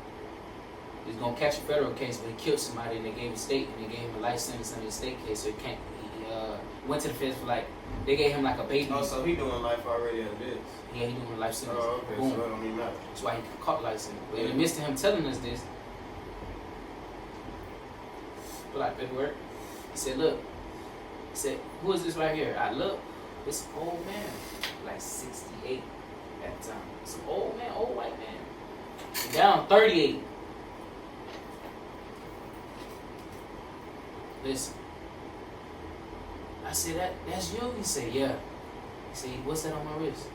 He's gonna catch a federal case, but he killed somebody and they gave him state and they gave him a life sentence under the state case, so he can't. He went to the feds for like, they gave him like a baby. Oh, so he doing life already as this. Yeah, he doing a life sentence. Oh, okay, Boom. so it don't even matter. That's why he caught life sentence. But in the midst of him telling us this, pull out paperwork. He said, look. He said, who is this right here? I look. This old man, like 68 at the time. Some old man, old white man. Down 38. Listen. I said, that's you? He said, yeah. He said, what's that on my wrist?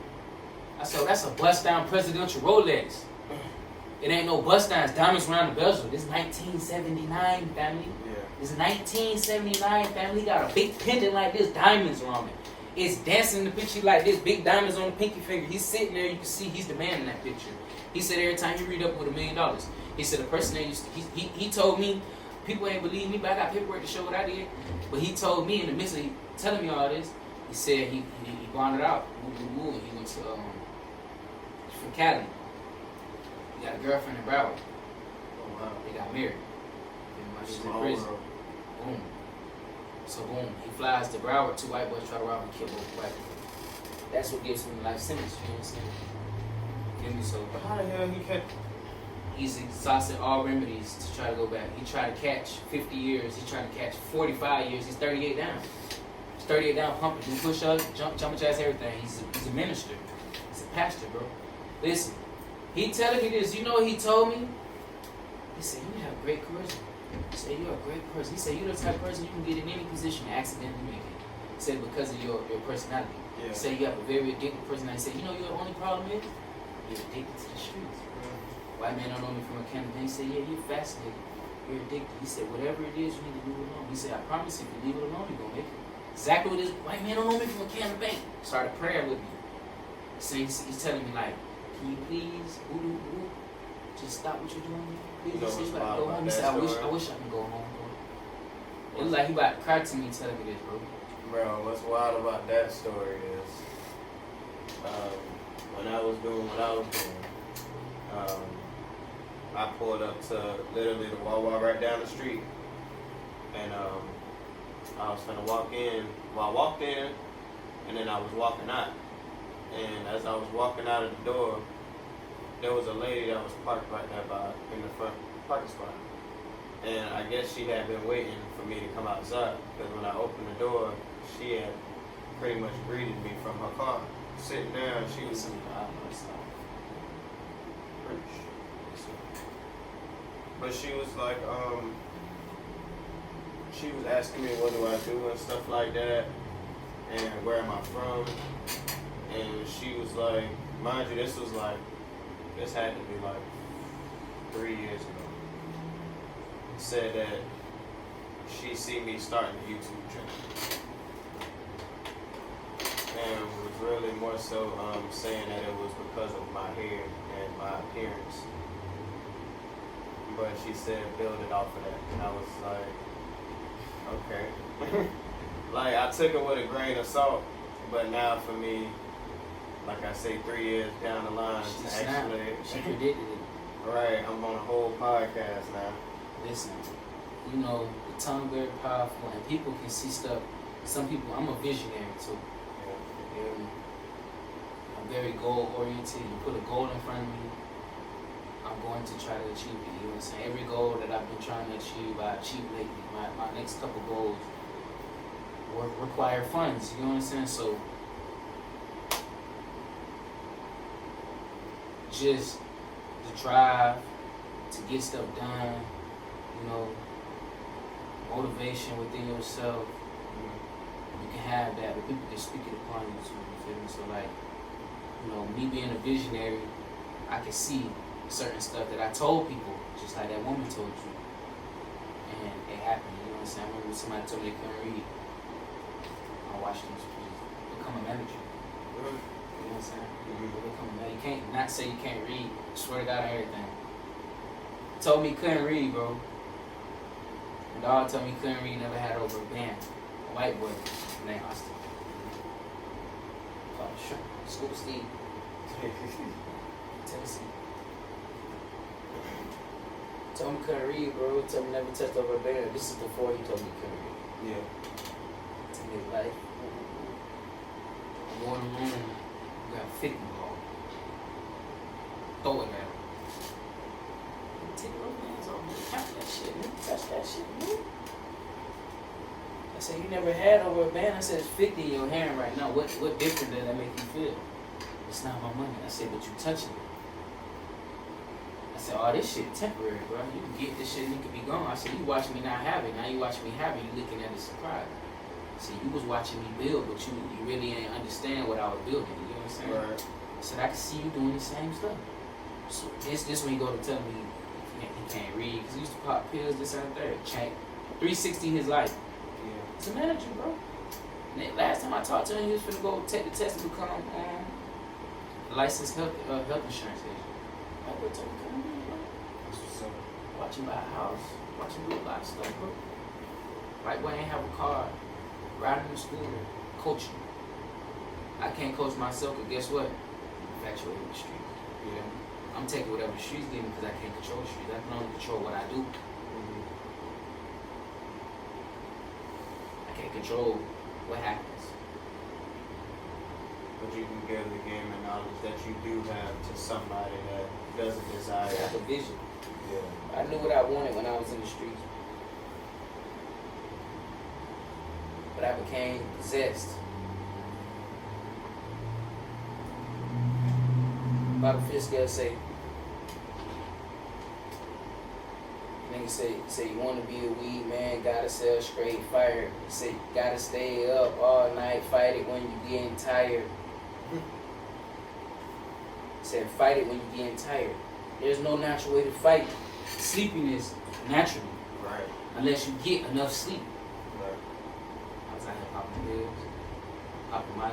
I said, that's a bust down presidential Rolex. It ain't no bust down, it's diamonds around the bezel. This 1979, family. Yeah. This 1979, family. He got a big pendant like this, diamonds around it. It's dancing in the picture like this, big diamonds on the pinky finger. He's sitting there, you can see he's the man in that picture. He said every time he read up with $1 million. He said the person that used to, he told me, people ain't believe me, but I got paperwork to show what I did. But he told me in the midst of telling me all this, he said he bonded out, and he went to from Cali. He got a girlfriend in Broward. Oh, wow. They got married. And while he was in Small prison. world. Boom. So boom, he flies to Broward. 2 white boys try to rob and kill both white people. That's what gives him life sentence. You know what I'm saying? Give me so. But how the hell he kept? He's exhausted all remedies to try to go back. He tried to catch 50 years. He tried to catch 45 years. He's 38 down. He's 38 down, pumping, do push-ups, jumping jacks, everything. He's a minister. He's a pastor, bro. Listen, he telling me this. You know what he told me? He said, you have great charisma. He said, you're a great person. He said, you're the type of person you can get in any position and accidentally make it. He said, because of your personality. Yeah. He said, you have a very addictive personality. He said, you know your only problem is? You're addicted to the streets. White man don't know me from a campaign. He said, yeah, you're fascinated. You're addicted. He said, whatever it is, you need to leave it alone. He said, I promise if you leave it alone, you're going to make it. Exactly what this white man don't know me from a campaign. Started praying with me. He's telling me, like, can you please, just stop what you're doing? Please, he said, go home. He said, I wish I could go home, bro. It was like he about to cry to me telling me this, bro. Bro, what's wild about that story is, when I was doing what I was doing, I pulled up to literally the Wawa right down the street, and I was finna walk in. Well, I walked in, and then I was walking out. And as I was walking out of the door, there was a lady that was parked right there in the front parking spot. And I guess she had been waiting for me to come outside, because when I opened the door, she had pretty much greeted me from her car. Sitting there, and she was but she was like, she was asking me what do I do and stuff like that, and where am I from, and she was like, mind you, this had to be like 3 years ago. Said that she see me starting a YouTube channel, and was really more so saying that it was because of my hair and my appearance. But she said build it off of that, and I was like, okay. Like, I took it with a grain of salt, but now for me, like I say, 3 years down the line, She predicted it. Right, I'm on a whole podcast now. Listen, you know, the tongue very powerful, and people can see stuff. Some people, I'm a visionary too. I'm very goal oriented. You put a goal in front of me, I'm going to try to achieve it. You know what I'm saying? Every goal that I've been trying to achieve, I achieved lately. My next couple goals require funds. You know what I'm saying? So just the drive to get stuff done, you know, motivation within yourself. You can have that, but people can speak it upon you too. You feel me? So like, you know, me being a visionary, I can see certain stuff that I told people, just like that woman told you, and it happened. You know what I'm saying? I remember somebody told me they couldn't read. I watched them become a manager. You know what I'm saying? Become a manager. You can't not say you can't read. Swear to God on everything. Told me couldn't read, bro. And dog told me couldn't read. Never had over a band. A white boy named Austin. School Steve. Tennessee. Told me couldn't read, bro. Told me never touched over a band. This is before he told me couldn't read. Yeah. Told me like, I go in the room, you got a 50 ball. Throw it at him. Take those hands off, man. Count that shit, man. Touch that shit, man. I said, you never had over a band? I said, it's 50 in your hand right now. What different does that make you feel? It's not my money. I said, but you touching it. I said, oh, this shit temporary, bro. You can get this shit and it can be gone. I said, you watch me not have it. Now you watch me have it. You looking at it surprised. See, you was watching me build, but you really ain't understand what I was building. You know what I'm saying? Right. I said, I can see you doing the same stuff. So this when you go to tell me he can't read, because he used to pop pills, this and that. Change 360 his life. Yeah. He's a manager, bro. And then last time I talked to him, he was finna go take the test to become licensed health insurance agent. I would tell him, come on, bro. That's what's up. Watch him buy a house. Watch him do a lot of stuff, bro. White boy ain't have a car. Riding the scooter. Coaching. I can't coach myself, but guess what? I'm infatuated with the street. You know? I'm I'm taking whatever the streets give me because I can't control the streets. I can only control what I do. I can't control what happens. But you can give the game the knowledge that you do have to somebody that doesn't desire. I have a vision. Yeah. I knew what I wanted when I was in the streets. But I became possessed. Bible Fitzgerald say, nigga say you want to be a weed man, gotta sell straight fire. Say gotta stay up all night, fight it when you getting tired. Said fight it when you getting tired. There's no natural way to fight sleepiness naturally. Right. Unless you get enough sleep. Right. I was out here popping pills, popping my,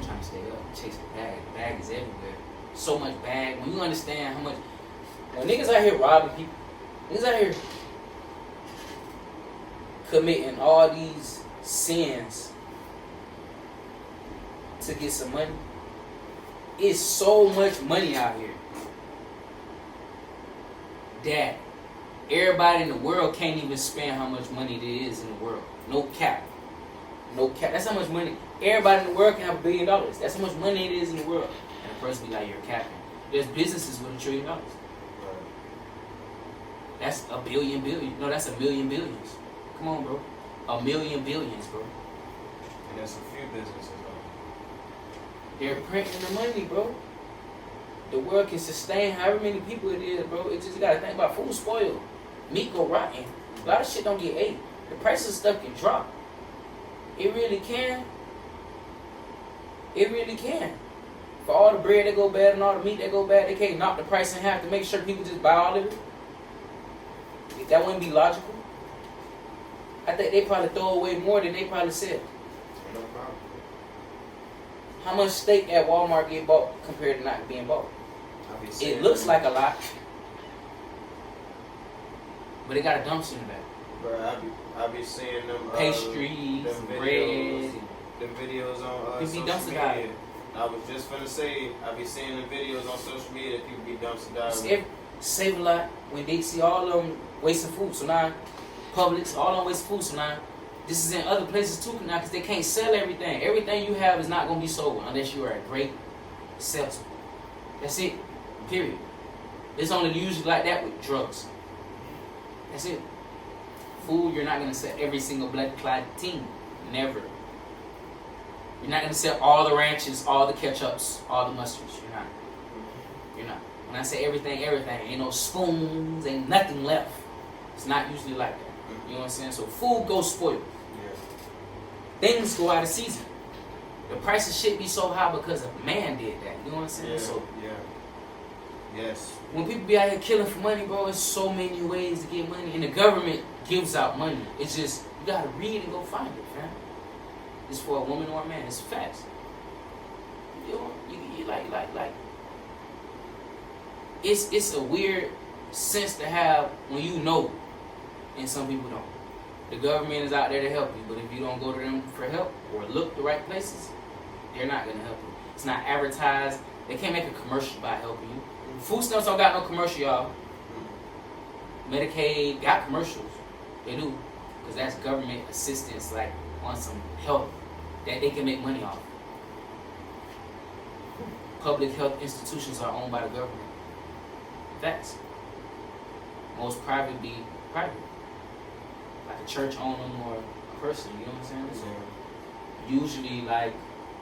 trying to stay up, chase the bag. The bag is everywhere. So much bag. When you understand how much, when niggas out here robbing people, niggas out here committing all these sins to get some money. It's so much money out here that everybody in the world can't even spend how much money there is in the world. No cap. No cap. That's how much money. Everybody in the world can have $1 billion. That's how much money it is in the world. And the person be like, you're capping. There's businesses with $1 trillion. Right. That's a billion billion. No, that's a million billions. Come on, bro. A million billions, bro. And there's a few businesses though. They're printing the money, bro. The world can sustain however many people it is, bro. It just, you gotta think about food spoiled. Meat go rotten. A lot of shit don't get ate. The price of stuff can drop. It really can. It really can. For all the bread that go bad and all the meat that go bad, they can't knock the price in half to make sure people just buy all of it. If that wouldn't be logical, I think they probably throw away more than they probably sell. No problem. How much steak at Walmart get bought compared to not being bought? It looks like a lot, but it got a dumpster in the back. Bro, I be seeing them Pastries, them bread. videos, the videos on People be social dumpster media. diving. I was just finna say, I be seeing the videos on social media that people be dumpster diving. Save a lot when they see all of them wasting food. So now, Publix, all of them wasting food. So now, this is in other places too now because they can't sell everything. Everything you have is not going to be sold unless you are a great salesman. That's it. Period. It's only usually like that with drugs. That's it. Food, you're not going to sell every single blood clot team. Never. You're not going to sell all the ranches, all the ketchups, all the mustards. You're not. You're not. When I say everything, ain't no spoons, ain't nothing left. It's not usually like that. You know what I'm saying? So food goes spoiled. Yeah. Things go out of season. The price of shit be so high because a man did that. You know what I'm saying? Yeah. So Yeah. Yes. when people be out here killing for money, bro, it's so many ways to get money. And the government gives out money. It's just, you gotta read and go find it, fam. It's for a woman or a man. It's facts. You know, you like. It's a weird sense to have when you know, and some people don't. The government is out there to help you, but if you don't go to them for help or look the right places, they're not gonna help you. It's not advertised. They can't make a commercial by helping you. Food stamps don't got no commercial, y'all. Medicaid got commercials. They do. Because that's government assistance, like on some help that they can make money off. Public health institutions are owned by the government. Facts. Most private be private. Like a church own them or a person, you know what I'm saying? So usually like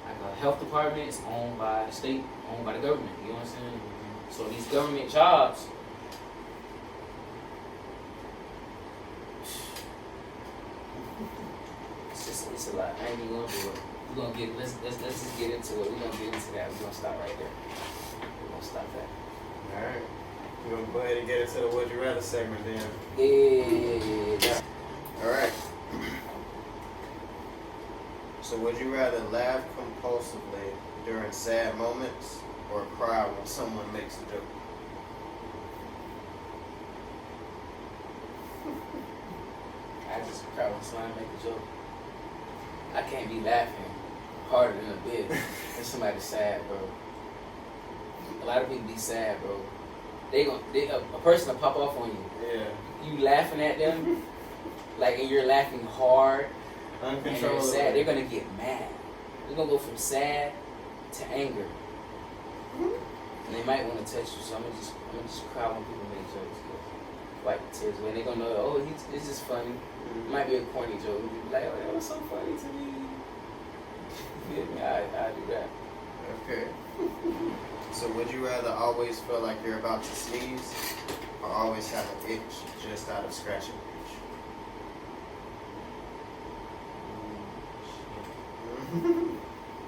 a health department is owned by the state, owned by the government, you know what I'm saying? So these government jobs, it's a lot. I ain't even gonna do it. We're gonna get let's just get into it. We're gonna get into that. We're gonna stop right there. We're gonna stop that. Alright. We're gonna go ahead and get into the Would You Rather segment then. Yeah. Alright. So would you rather laugh compulsively during sad moments or cry when someone makes a joke? I just cry when somebody make a joke. I can't be laughing harder than a bitch when somebody's sad, bro. A lot of people be sad, bro. A person will pop off on you. Yeah. You laughing at them, like, and you're laughing hard, and they're sad. They're gonna get mad. They're gonna go from sad to anger, and they might want to touch you. So I'm gonna just cry when people make jokes. Wipe the tears away. They're gonna know, oh, it's just funny. It might be a corny joke. You'll be like, oh, that was so funny to me. I do that. Okay. So would you rather always feel like you're about to sneeze or always have an itch just out of scratching the itch?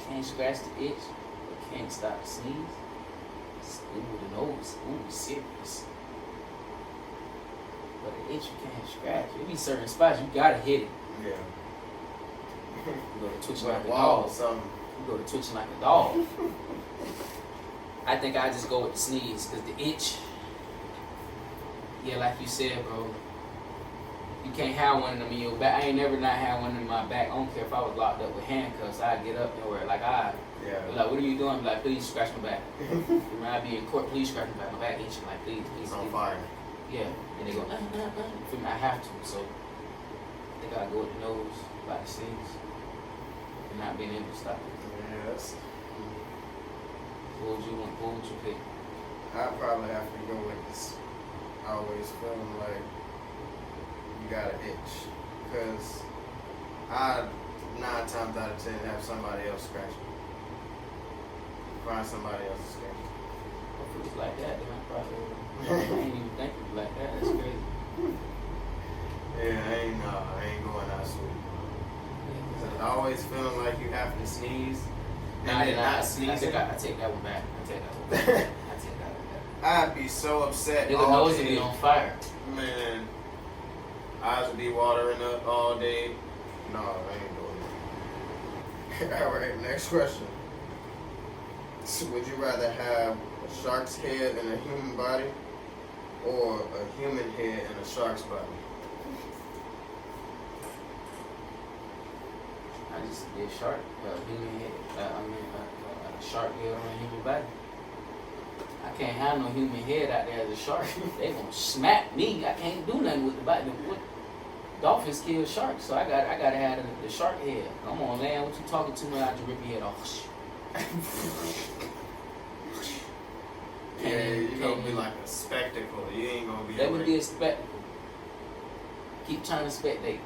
Can't scratch the itch, but can't stop the sneeze. Ooh, the nose. Ooh, serious. But the itch you can't scratch. There be certain spots you gotta hit it. Yeah. You go to twitching Like like a wall or dog. something. You go to twitching like a dog. I think I just go with the sneeze, because the itch, yeah, like you said, bro, you can't have one of them in your back. I ain't never not had one in my back. I don't care if I was locked up with handcuffs. I'd get up and wear like, like, what are you doing? I'm like, please scratch my back. When I be in court, please scratch my back. My back itching. Like, please. It's on fire. Yeah. And they go, For me, I have to. So I think I go with the nose by the sneeze and not being able to stop it. Yes. What would you pick? I'd probably have to go with this. Always feeling like you got an itch. Because I, 9 times out of 10, have somebody else scratch me. Find somebody else to scratch me. If it was like that, then I probably I ain't even think of it like that. That's crazy. Yeah, I ain't going out sweet. Because I always feeling like you have to sneeze. And then not sneezing. I take that one back. I take that one back. I'd be so upset. Nigga nose would be on fire. Man, eyes would be watering up all day. No, I ain't doing it. Alright, next question. So would you rather have a shark's head in a human body or a human head in a shark's body? I just be a shark, a human head. A shark head on a human body. I can't have no human head out there as a shark. They gonna smack me. I can't do nothing with the body. Dolphins kill sharks, so I gotta have the shark head. Come on, man. What you talking to me? I just rip your head off. Yeah, you gonna be like a spectacle. You ain't gonna be. That would be a spectacle. Keep trying to spectate.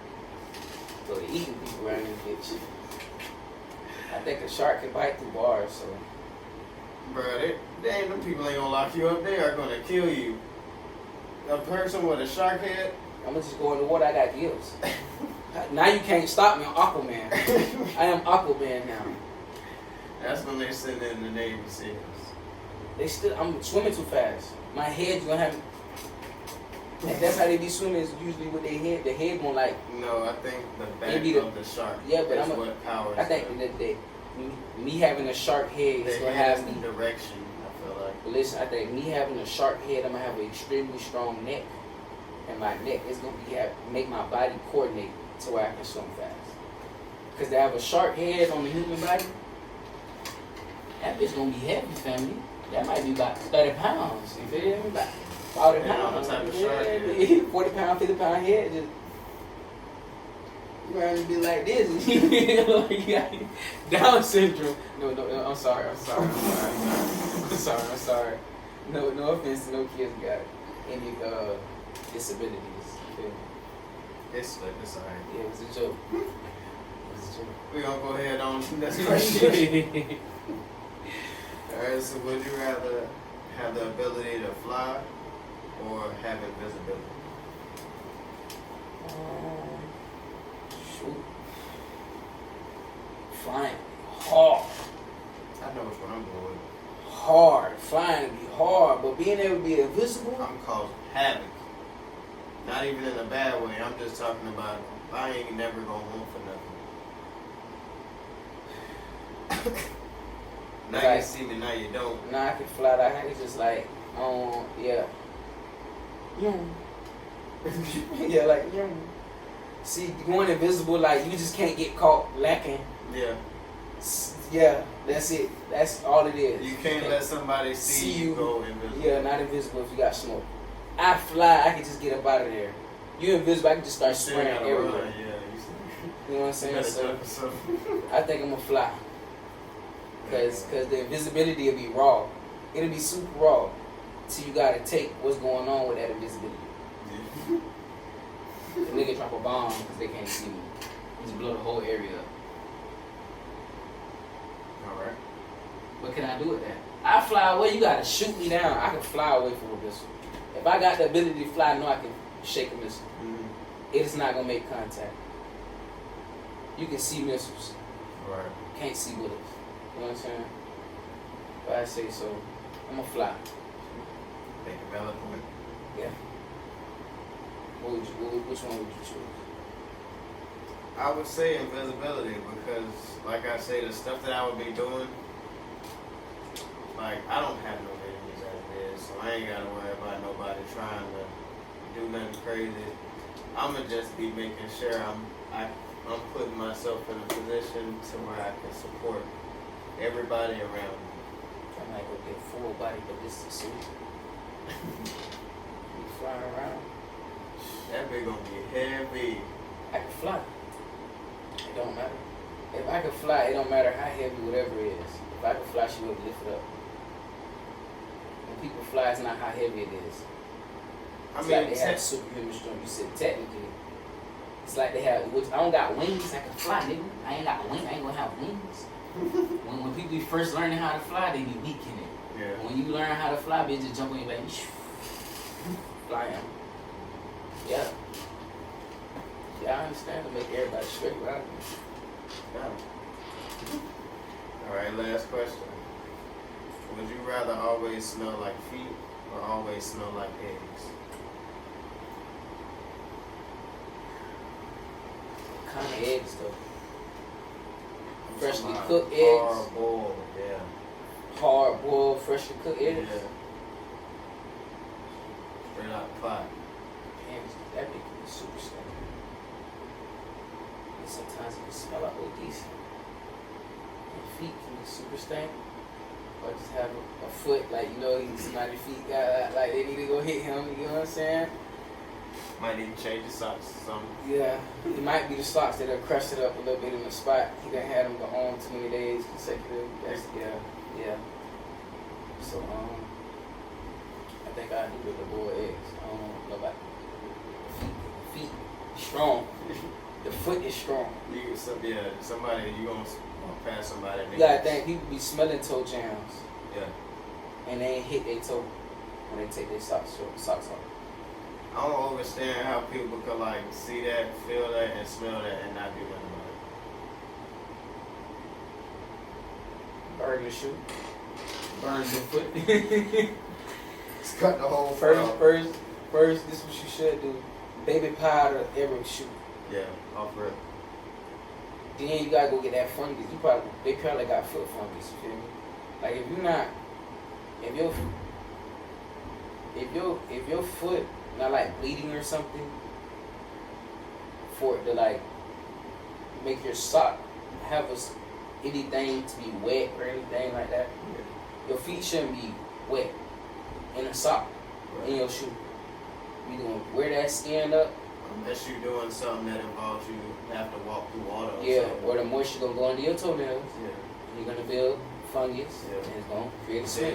So they eating people around this bitch. I think a shark can bite through bars, so. Bro, them people ain't gonna lock you up. They are gonna kill you. A person with a shark head. I'm gonna just go in the water. I got gills. Now you can't stop me. I'm Aquaman. I am Aquaman now. That's when they send in the Navy SEALs. I'm swimming too fast. My head's gonna have. And that's how they be swimming. Is usually with their head. The head won't like. No, I think the back of the shark. Yeah, but is what powers. I think that me having a shark head is gonna have me direction. I feel like. But listen, I think me having a shark head, I'm gonna have an extremely strong neck, and my neck is gonna make my body coordinate to where I can swim fast. Cause to have a shark head on the human body, that bitch gonna be heavy, family. That might be about 30 pounds. You feel me? About 40 pounds. Type of shark head. 40 pound, 50 pound head. Just you gonna be like this. Like, Down syndrome. No, I'm sorry. No offense to no kids got any disabilities. It's alright. Yeah, it was a joke. We're gonna go ahead on to the next question. Alright, so would you rather have the ability to fly or have invisibility? Shoot. Flying hard. I know which one I'm going with. Hard. Flying be hard, but being able to be invisible. I'm causing havoc. Not even in a bad way. I'm just talking about I ain't never gonna want for nothing. Now like, you see me, now you don't. Now I can fly that. It's just like, yeah. Yeah, like, See, going invisible, like, you just can't get caught lacking. Yeah. Yeah, that's it. That's all it is. You can't let somebody see you go invisible. Yeah, not invisible if you got smoke. I fly, I can just get up out of there. You invisible, I can just start spraying everywhere. You know what I'm saying? So I think I'm gonna fly. Cause the invisibility will be raw. It'll be super raw. So you gotta take what's going on with that invisibility. Yeah. The nigga drop a bomb because they can't see me. Just blow the whole area up. Alright. What can I do with that? I fly away, you gotta shoot me down. I can fly away from a missile. If I got the ability to fly, I know I can shake a missile. Mm-hmm. It is not gonna make contact. You can see missiles. Right. Can't see bullets. You know what I'm saying? But I say so. I'm gonna fly. Make a valid point. Yeah. Which one would you choose? I would say invisibility because, like I say, the stuff that I would be doing, like, I don't have no enemies as it is, so I ain't gotta worry about nobody trying to do nothing crazy. I'ma just be making sure I'm putting myself in a position to where I can support everybody around me. I might go get full body, but this is a suit. You flying around. That big gonna be heavy. I can fly. It don't matter. If I can fly, it don't matter how heavy whatever it is. If I can fly, she will lift it up. When people fly, it's not how heavy it is. I It's mean, like they have superhuman strength. You said technically. It's like they have, which I don't got wings, I can fly, nigga. I ain't got wings, I ain't gonna have wings. when people be first learning how to fly, they be weak in it. Yeah. When you learn how to fly, bitch, just jump on your back, fly out. Yeah. Yeah, I understand to make everybody straight right. Yeah. Alright, last question. Would you rather always smell like feet or always smell like eggs? What kind of eggs though? Freshly Hard- cooked eggs? Hard boiled, yeah. Hard boiled, freshly cooked eggs? Yeah. Straight out the pot. Damn, that make me super stinky. And sometimes it can smell like OD. Your feet can be super stank. Or just have a foot, like, you know, somebody's feet got, like, they need to go hit him, you know what I'm saying? Might need to change your socks or something. Yeah, it might be the socks that have crusted up a little bit in the spot. He done had them go on too many days consecutive. That's, yeah. So, I think I do with the boiled eggs. I don't know about feet strong. The foot is strong. Somebody, you gonna walk past somebody. You gotta think, people be smelling toe jams. Yeah. And they ain't hit their toe when they take their socks off. I don't understand how people could like see that, feel that, and smell that, and not do nothing about it. Burn your shoe. Burn your foot. It's cut the whole First, this is what you should do. Baby powder every shoe. Yeah, off rip. Then you gotta go get that fungus. They probably got foot fungus. You feel me? Like if your foot not like bleeding or something, for it to like make your sock have anything to be wet or anything like that, your feet shouldn't be wet in a sock in your shoe. You gonna wear that skin up. Unless you're doing something that involves you have to walk through water. Or the moisture gonna go under your toenails. Yeah. You're gonna build fungus, and it's gonna create a smell.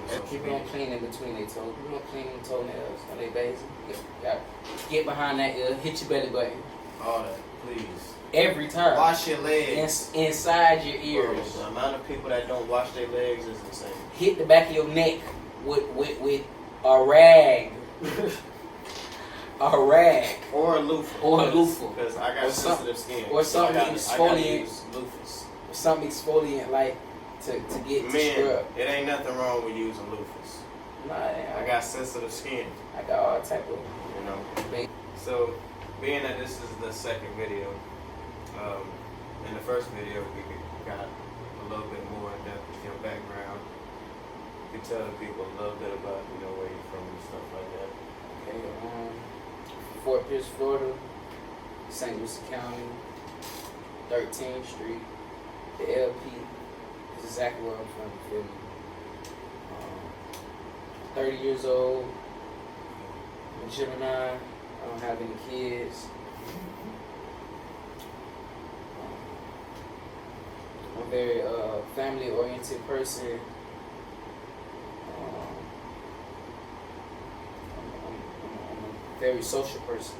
So People don't clean in between their toes. People don't clean their toenails on their base. Get behind that ear, hit your belly button. All that, please. Every time. Wash your legs. Inside your ears. Bro, the amount of people that don't wash their legs is insane. Hit the back of your neck with a rag. A rag. Or a loofah. Because I got sensitive skin. Or something exfoliant. Something exfoliant like to get to scrub. It ain't nothing wrong with using loofahs. Nah, I got sensitive skin. I got all type of, So, being that this is the second video, in the first video we got a little bit more in depth with your background. You can tell the people a little bit about where you're from and stuff like that. Okay, Fort Pierce, Florida, St. Lucie County, 13th Street, the LP, exactly where I'm from, you feel me? 30 years old, I'm a Gemini, I don't have any kids. I'm a very family-oriented person. I'm a very social person.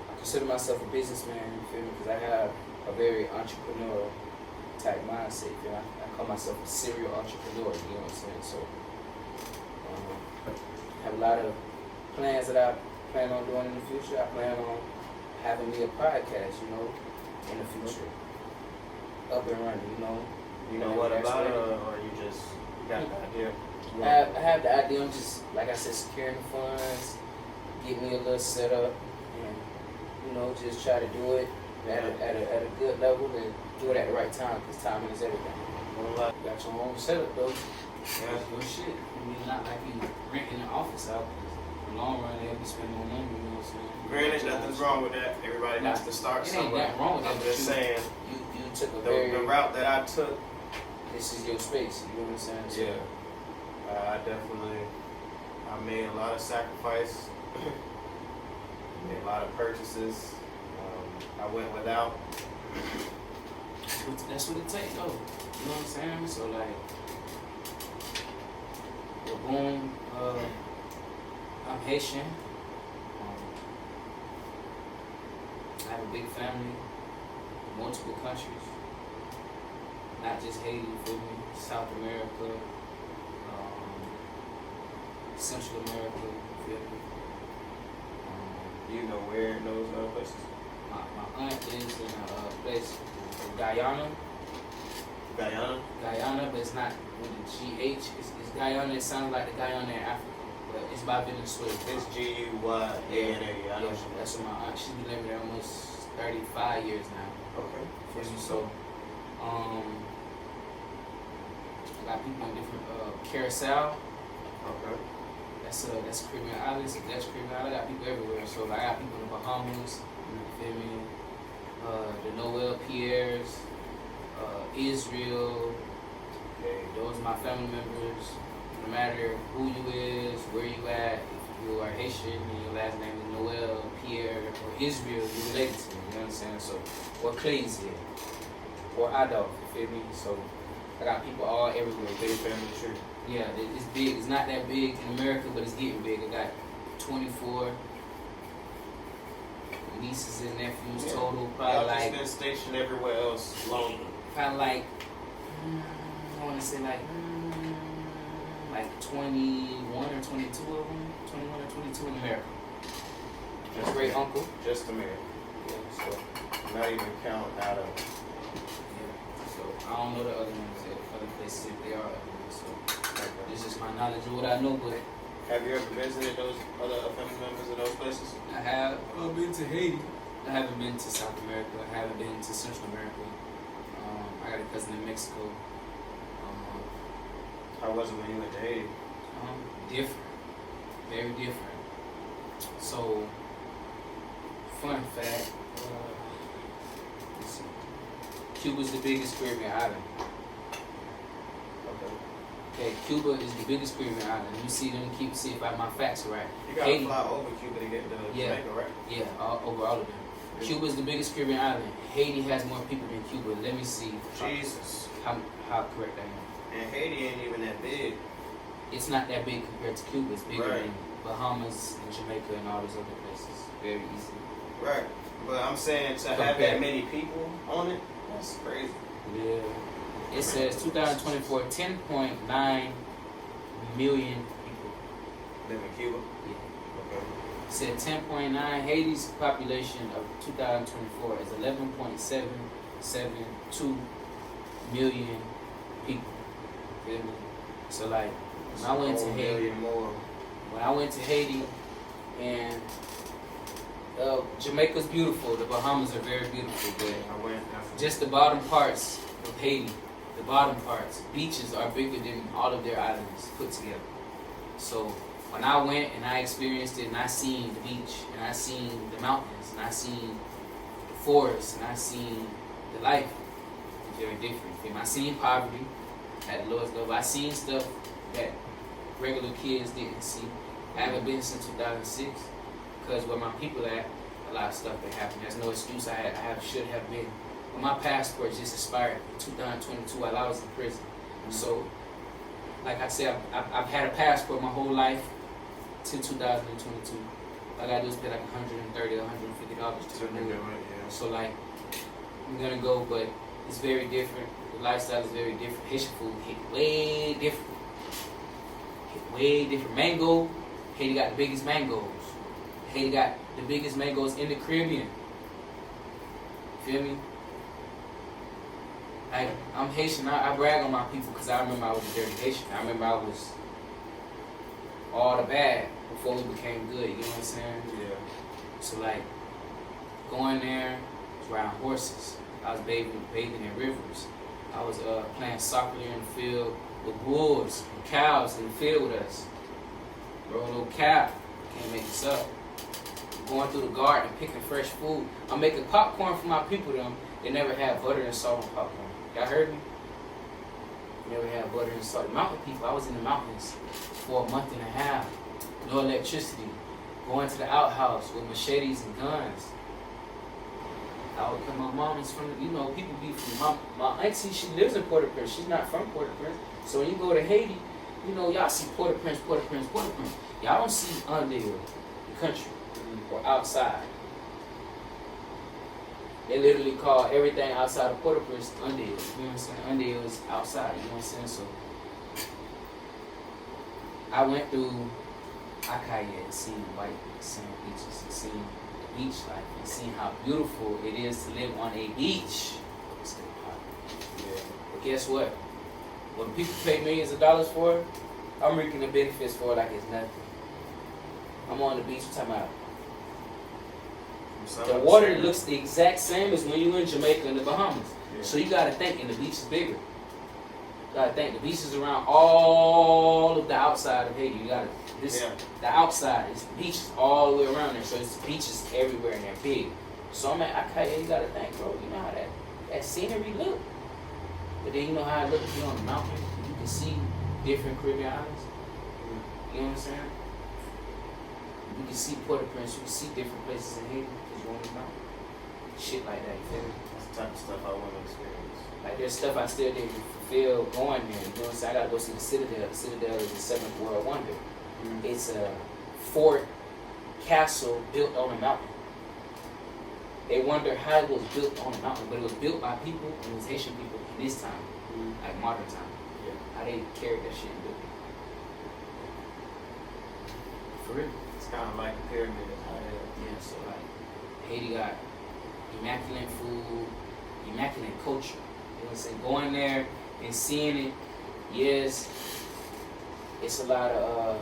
I consider myself a businessman, you feel me? Because I have a very entrepreneurial type mindset. You know? I call myself a serial entrepreneur, you know what I'm saying? So, I have a lot of plans that I plan on doing in the future. I plan on having me a podcast, you know, in the future. Up and running, you know. You know what about it, or you just got the idea? I have the idea. I'm just, like I said, securing the funds, get me a little setup, and you know, just try to do it at a good level and do it at the right time, because timing is everything. You got your own setup though. Yeah. That's your shit. I mean, not like you renting an office out. In the long run, they'll be spending more money. You know what I'm saying? Granted, nothing's wrong with that. Everybody has to start somewhere. Ain't nothing wrong with that. I'm just saying. You took The route that I took. This is your space. You know what I'm saying? So, yeah. I made a lot of sacrifice. Made a lot of purchases. I went without. That's what it takes, though. You know what I'm saying? So, like, boom, I'm Haitian. I have a big family, multiple countries. Not just Haiti, you feel me? South America, Central America, you feel me? Do you know where in those places? My aunt lives in a place in Guyana. Guyana, but it's not with the GH. It's Guyana. It sounds like the Guyana in Africa, but it's by Venezuela. It's GUYANA. Yeah, that's what my aunt. She's been living there almost 35 years now. Okay. So, I got people in different Curacao. Okay. That's a Caribbean island. It's a Dutch Caribbean island. I got people everywhere. So I got people in the Bahamas. You feel me? The Noel Pierres, Israel. Okay, those are my family members. No matter who you is, where you at, if you are Haitian and your last name is Noel, Pierre, or Israel, you're related to me. You know what I'm saying? So, or Clay's here, or Adolf. You feel me? So I got people all everywhere. Big family tree. Yeah, it's big. It's not that big in America, but it's getting big. I got 24 nieces and nephews total. Probably y'all like just been stationed everywhere else longer. Probably like I want to say like 21 or 22 of them. 21 or 22 in America. Just great uncle. Just America. Yeah. So not even count out of. Yeah. So I don't know the other ones at other places if they are other ones. So it's just my knowledge of what I know, but. Have you ever visited those other family members in those places? I have been to Haiti. I haven't been to South America. I haven't been to Central America. I got a cousin in Mexico. How was it when you went to Haiti? Different. Very different. So, fun fact. Cuba's the biggest Caribbean island. Okay, Cuba is the biggest Caribbean island. Let me see if my facts are right. You gotta fly over Cuba to get to Jamaica, right? Yeah, over all of them. Cuba is the biggest Caribbean island. Haiti has more people than Cuba. Let me see. Jesus. How correct I am. And Haiti ain't even that big. It's not that big compared to Cuba. It's bigger right. than Bahamas and Jamaica and all those other places. Very easy. Right. But I'm saying to have that many people on it, that's crazy. Yeah. It says 2024, 10.9 million people live in Cuba. Yeah. Okay. It said 10.9. Haiti's population of 2024 is 11.772 million people. Feel me? So like when I went to Haiti, and Jamaica's beautiful, the Bahamas are very beautiful, but just the bottom parts of Haiti. The bottom parts, beaches are bigger than all of their islands put together. So when I went and I experienced it and I seen the beach and I seen the mountains and I seen the forest and I seen the life, Very different. I seen poverty at the lowest level. I seen stuff that regular kids didn't see. I haven't been since 2006 because where my people at, a lot of stuff that happened. There's no excuse. Should have been. But my passport just expired in 2022 while I was in prison. So, like I said, I've had a passport my whole life till 2022. All I gotta do is pay like $130 or $150 to renew it. So like, I'm gonna go, but it's very different. The lifestyle is very different. Haitian food hit way different. Way different. Mango, Haiti got the biggest mangoes. Haiti got the biggest mangoes in the Caribbean. Feel me? Like, I'm Haitian. I brag on my people because I remember I was a dirty Haitian. I remember I was all the bad before we became good. You know what I'm saying? Yeah. So like, going there, was riding horses. I was bathing in rivers. I was playing soccer in the field with wolves and cows in the field with us. Bro, no cap. Can't make this up. Going through the garden, picking fresh food. I'm making popcorn for my people. They never had butter and salt on popcorn. Y'all heard me? Never had butter and salt. Mountain people, I was in the mountains for a month and a half. No electricity. Going to the outhouse with machetes and guns. I would come, my mom is from, people be from, my auntie, she lives in Port-au-Prince. She's not from Port-au-Prince. So when you go to Haiti, y'all see Port-au-Prince. Y'all don't see Ondale, the country, or outside. They literally call everything outside of Port-au-Prince Ondale. You know what I'm saying? Ondale is outside, you know what I'm saying? So I went through Akaye and seen white sand beaches and seen beach life and seeing how beautiful it is to live on a beach. Yeah. But guess what? When people pay millions of dollars for it, I'm reaping the benefits for it like it's nothing. I'm on the beach, talking about the water looks the exact same as when you're in Jamaica and the Bahamas. Yeah. So you gotta think, and the beach is bigger. You gotta think the beach is around all of the outside of Haiti. The outside is beaches all the way around there. So it's beaches everywhere and they're big. So I'm at Akaye, you gotta think, bro, you know how that scenery look. But then you know how it looks here on the mountain. You can see different Caribbean islands. You know what I'm saying? You can see Port-au-Prince, you can see different places in Haiti because you're on the mountain. Shit like that, you feel me? That's the type of stuff I want to experience. Like there's stuff I still didn't fulfill going there. You know what I'm saying? I gotta go see the Citadel. The Citadel is the seventh world wonder. It's a fort castle built on a mountain. They wonder how it was built on a mountain, but it was built by people, and it was Haitian people in this time, like modern time. Yeah. How they carried that shit and built it. For real. It's kind of like a pyramid. Yeah, so like Haiti got immaculate food, immaculate culture. You know what I'm saying? Going there and seeing it, yes, it's a lot of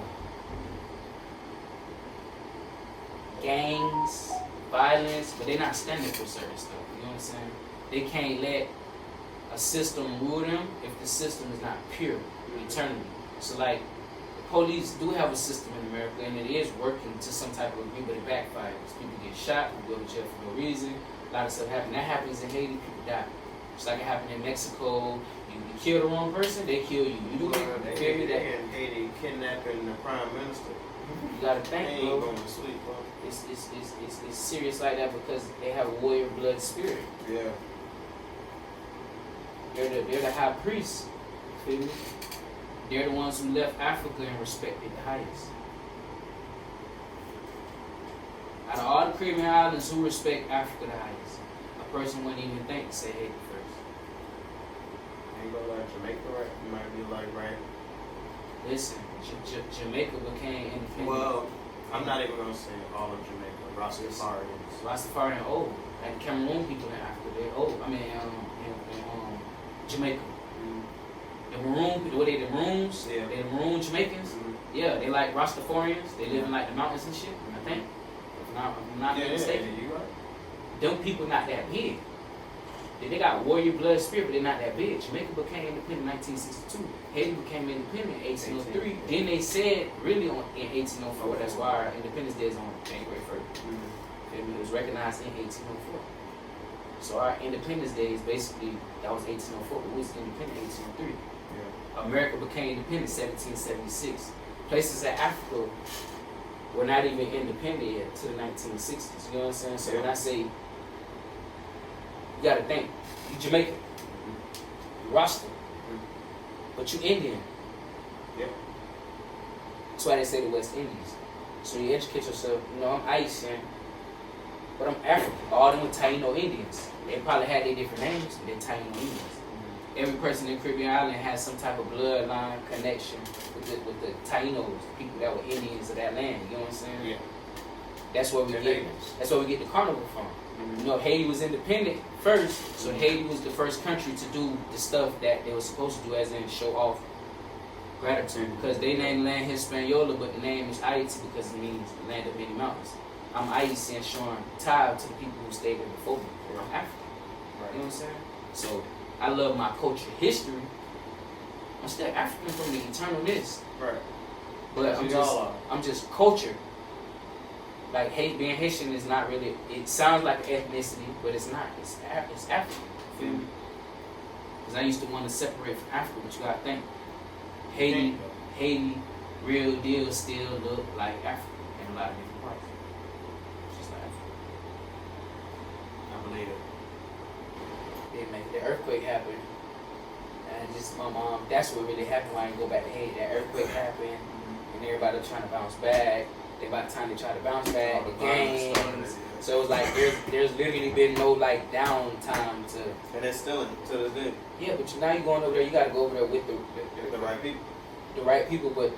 gangs, violence, but they're not standing for certain stuff. You know what I'm saying? They can't let a system rule them if the system is not pure eternally. So like, the police do have a system in America and it is working to some type of degree, but it backfires. People get shot, people go to jail for no reason. A lot of stuff happens. That happens in Haiti, people die. Just like it happened in Mexico. You kill the wrong person, they kill you. You do it. You feel me? They in Haiti kidnapping the prime minister. You gotta think, they bro. ain't going to sleep, bro. It's serious like that because they have a warrior blood spirit. Yeah. They're the high priests. Feel me? They're the ones who left Africa and respected the highest. Out of all the Caribbean islands, who respect Africa the highest? A person wouldn't even think to say Haiti first. Ain't gonna like Jamaica, right? You might be like, right? Listen, Jamaica became independent. Well, I'm not even gonna say all of Jamaica. Rastafarians. Rastafarian old. Like Cameroon people in Africa, they're old. I mean, in Jamaica. The maroon, the way they the maroons, Yeah. they the maroon Jamaicans. Yeah, they like Rastafarians. They live in like the mountains and shit. I think. If I'm not mistaken. Yeah, you right. Them people not that big. They got warrior blood spirit, but they're not that big. Jamaica became independent in 1962. Haiti became independent in 1803. Then they said, really, in 1804. That's why our Independence Day is on January 1st. It was recognized in 1804. So our Independence Day is basically, that was 1804, but we was independent 1803. Yeah. America became independent 1776. Places in Africa were not even independent yet to the 1960s. You know what I'm saying? So when I say, you gotta think, you Jamaican, you Rasta, but you Indian. Yeah. That's why they say the West Indies. So you educate yourself, you know, I'm Haitian, but I'm African. All them were Taino Indians. They probably had their different names, but they're Taino Indians. Every person in Caribbean island has some type of bloodline connection with the Tainos, the people that were Indians of that land. You know what I'm saying? Yeah. That's where we get the carnival from. You know, Haiti was independent first, so Haiti was the first country to do the stuff that they were supposed to do, as in show off gratitude. Because they named land Hispaniola, but the name is Haiti because it means the land of many mountains. I'm Haitian, showing tie to the people who stayed there before me. I'm African. Right. You know what I'm saying? So I love my culture, history. I'm still African from the eternalness. Right. But I'm just culture. Like being Haitian is not really. It sounds like an ethnicity, but it's not. It's African. Feel me? Because I used to want to separate from Africa, but you gotta think. Haiti, real deal, still look like Africa in a lot of different parts. Just like Africa. I believe it. They make the earthquake happen. And just my mom, that's what really happened when I go back to Haiti. That earthquake happened, and everybody was trying to bounce back. By the time they tried to bounce back, the gangs. So it was like there's literally been no like downtime to. And it's still to this day. Yeah, but now you're going over there. You got to go over there with the right people. The right people, but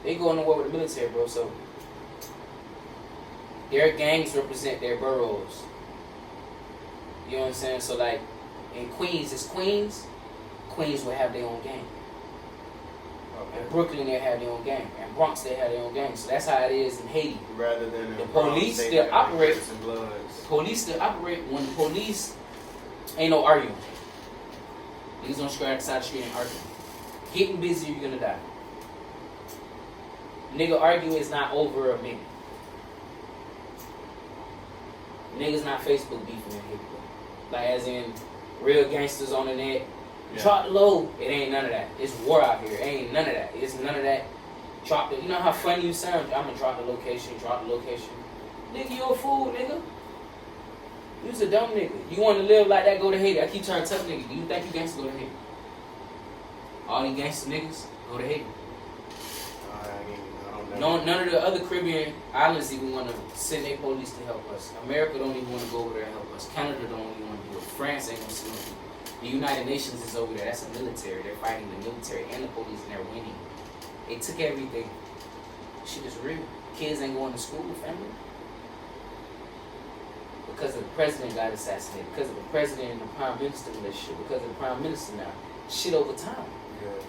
they go on the war with the military, bro. So their gangs represent their boroughs. You know what I'm saying? So like in Queens, it's Queens. Queens will have their own gang. Okay. In Brooklyn, they have their own gang. In Bronx, they have their own gang. So that's how it is in Haiti. Rather than the police still operate. The police still operate when the police ain't no arguing. Niggas don't scratch outside the street and argue. Getting busy, you're gonna die. Nigga arguing is not over a minute. Niggas not Facebook beefing in Haiti. Like as in real gangsters on the net. Yeah. Drop the low. It ain't none of that. It's war out here. It ain't none of that. It's none of that. Drop the. You know how funny you sound? I'm gonna drop the location. Drop the location. Nigga, you a fool, nigga. You's a dumb nigga. You want to live like that? Go to Haiti. I keep trying to tell niggas. Do you think you gangsters go to Haiti? All these gangster niggas go to Haiti. I don't know. None of the other Caribbean islands even want to send their police to help us. America don't even want to go over there and help us. Canada don't even want to do it. France ain't gonna send no people. The United Nations is over there. That's the military. They're fighting the military and the police, and they're winning. They took everything. Shit is real. Kids ain't going to school, family. Because of the president got assassinated. Because of the president and the prime minister relationship. Because of the prime minister now. Shit over time. Yeah.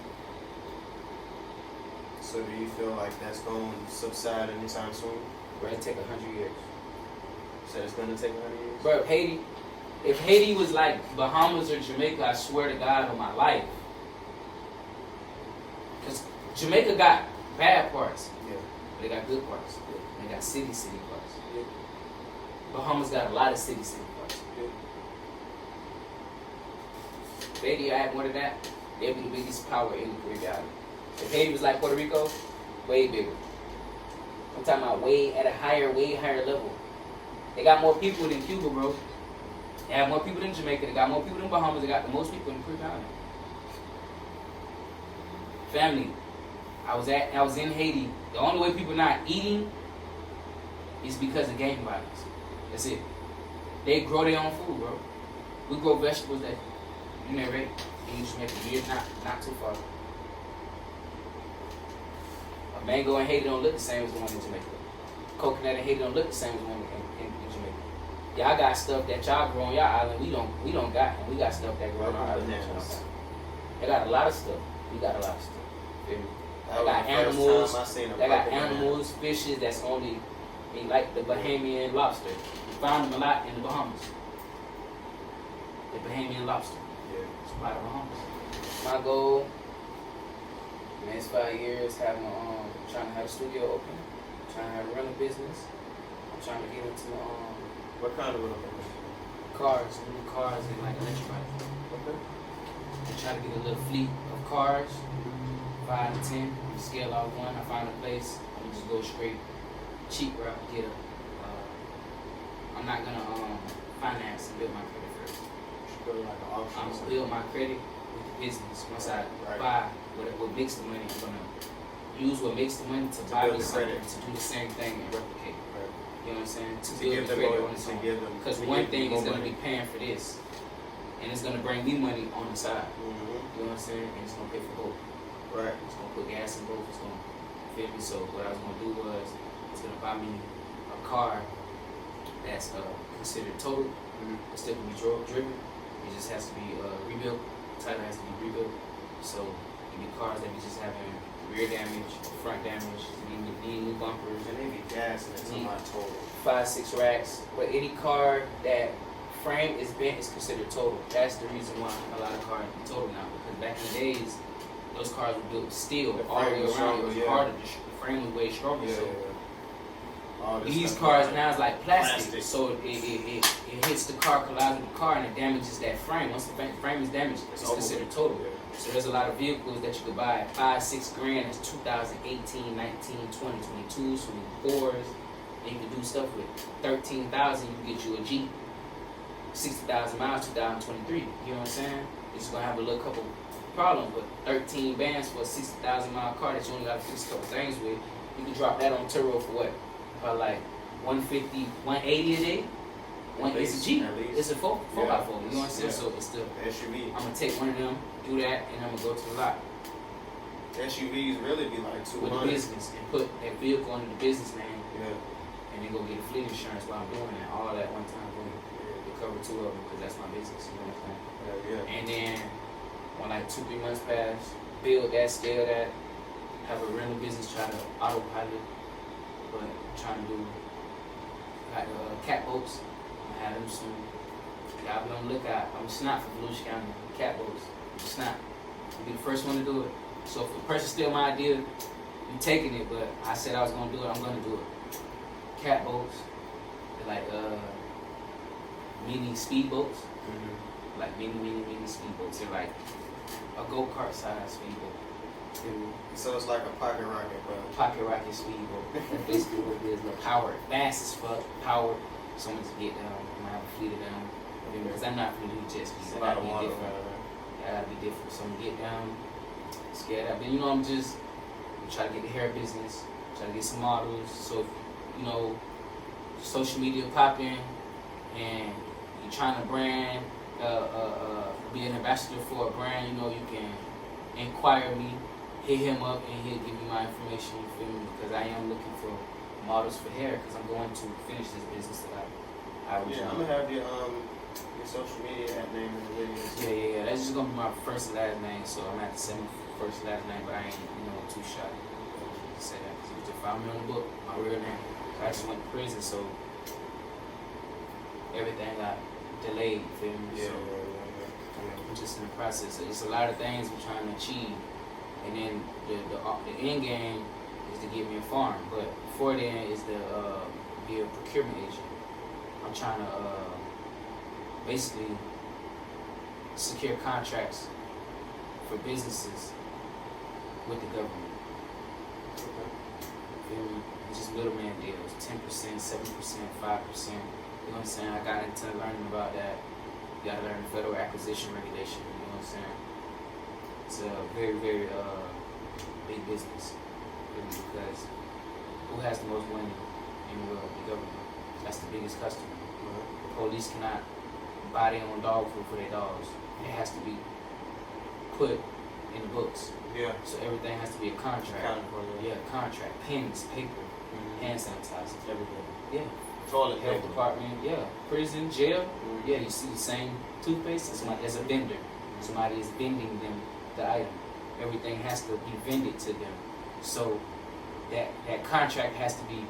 So do you feel like that's going to subside anytime soon? Bro, it take 100 years. So it's going to take 100 years? Bro, if Haiti was like Bahamas or Jamaica, I swear to God on my life. Because Jamaica got bad parts. Yeah. But they got good parts. They got city parts. Yeah. Bahamas got a lot of city parts. Yeah. If Haiti had more than that, they'd be the biggest power in the Caribbean island. If Haiti was like Puerto Rico, way bigger. I'm talking about way higher level. They got more people than Cuba, bro. They have more people than Jamaica. They got more people than Bahamas. They got the most people in the Caribbean island. Family, I was in Haiti. The only way people not eating is because of gang violence. That's it. They grow their own food, bro. We grow vegetables that you never ate in Jamaica. You're not too far. A mango in Haiti don't look the same as the one in Jamaica. Coconut in Haiti don't look the same as the one in Jamaica. Y'all got stuff that y'all grow on y'all island. We don't got, and we got stuff that grow on our island. They got a lot of stuff. We got a lot of stuff. Feel me? They got animals. They got animals, fishes that's only like the Bahamian lobster. We found them a lot in the Bahamas. The Bahamian lobster. Yeah. It's a lot of Bahamas. My goal, the next 5 years, trying to have a studio open, trying to run a business. I'm trying to get into what kind of cars, new cars, and like electric bikes. Okay. I try to get a little fleet of cars, 5 to 10. Scale off one. I find a place. I'm just go straight, cheap route. Get a. I'm not gonna finance and build my credit first. Go to like an auction. I'm gonna build my credit with the business. Once I buy what makes the money, I'm gonna use what makes the money to buy me something to do the same thing and replicate. Right. You know what I'm saying? To build the credit on its own. Because one thing is gonna be paying for this, and it's gonna bring me money on the side. You know what I'm saying? And it's gonna pay for both. Right. It's gonna put gas in both. It's gonna fit me. So what I was gonna do was, it's gonna buy me a car that's considered total. It's still gonna be driven. It just has to be rebuilt. Title has to be rebuilt. So it be cars that be just having rear damage, front damage, need new bumpers, and they be gassing it to my total. 5-6 racks. But any car that frame is bent is considered total. That's the reason why a lot of cars are total now. Because back in the days, those cars were built steel all the way around. It was harder. The frame was way stronger. So these cars now is like plastic. So it hits the car, collides with the car, and it damages that frame. Once the frame is damaged, it's considered total. So there's a lot of vehicles that you could buy at $5-6 grand. It's 2018, 19, 20, 22s, 24s. And you can do stuff with 13,000. You can get you a Jeep, 60,000 miles, 2023. You know what I'm saying? It's gonna have a little couple problems, but 13 bands for a 60,000 mile car that you only gotta fix a couple things with. You can drop that on Turo for what? Probably like 150, 180 a day. It's a Jeep. It's a 4x4. You know what I'm saying? So it's the SUV. I'm gonna take one of them, do that, and I'm gonna go to the lot. SUVs really be like 200. With the business and put that vehicle under the business name. Yeah. And then go get a fleet insurance while I'm doing that. All that one time, boom. To cover 2 of them because that's my business. You know what I'm saying? And then when like 2-3 months pass, build that, scale that, have a rental business, try to autopilot, but trying to do like cat boats. I'm gonna have them soon. Y'all be on the lookout. I'm snot for Volusia County cat boats. I'm snot. I'll be the first one to do it. So if the person steal my idea, you taking it, but I said I was gonna do it, I'm gonna do it. Cat boats, they're like mini speedboats. Like mini speedboats. They're like a go-kart size speedboat. So it's like a pocket rocket, bro. Pocket rocket speedboat. That's basically what it is. But powered, fast as fuck, powered. Someone to get down, I'm gonna have to fleet it down. Because I'm not gonna do jet skis. I gotta be different. I gotta be different. So I'm gonna get down, scare that. But you know, I'm try to get the hair business, try to get some models. So you know, social media popping, and you're trying to brand, be an ambassador for a brand. You know, you can inquire me, hit him up, and he'll give you my information. You feel me? Because I am looking for models for hair because I'm going to finish this business that I was I'm gonna have your social media app name in the video. Yeah. That's just gonna be my first and last name. So I'm at the same first and last name, but I ain't too shy to say that. Because you just found me on the book, my real name. I just went to prison, so everything got delayed. You feel me? I'm just in the process. It's a lot of things we're trying to achieve, and then the end game is to get me a farm, but before then is to be a procurement agent. I'm trying to basically secure contracts for businesses with the government. Feel me? It's just middleman deals, 10%, 7%, 5%. You know what I'm saying? I got into learning about that. You gotta learn the federal acquisition regulation. You know what I'm saying? It's a very, very big business, really, because who has the most money in the world? The government. That's the biggest customer. The police cannot buy their own dog food for their dogs. It has to be put in the books. Yeah. So everything has to be a contract. Contract. Pens, paper, hand sanitizer, everything. Yeah. Toilet Health department, prison, jail, you see the same toothpaste, there's a vendor. Somebody is vending them the item. Everything has to be vended to them. So that contract has to be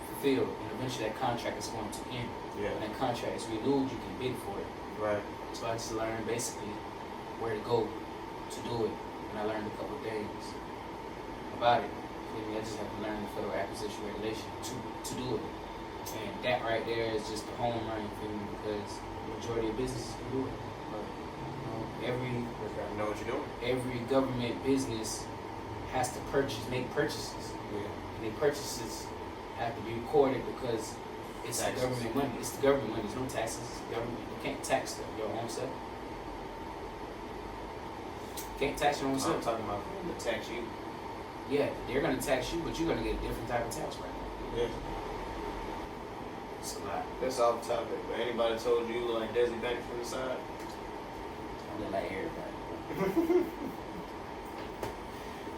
fulfilled, and eventually that contract is going to end. Yeah. When that contract is renewed, you can bid for it. Right. So I just learned basically where to go to do it, and I learned a couple of things about it. I just have to learn the federal acquisition regulation to do it. And that right there is just the home run for me, because Majority of businesses can do it. Every You gotta know what you're doing. every government business has to make purchases. Yeah. And the purchases have to be recorded because it's the government money. It's the government money. There's no taxes. It's the government. You can't tax your own self. Can't tax your own I'm self. talking about the tax you. Yeah, they're gonna tax you, but you're gonna get a different type of tax right now. Yeah. It's a lot. That's off topic. But anybody told you like Desi Banks from the side? I look like everybody.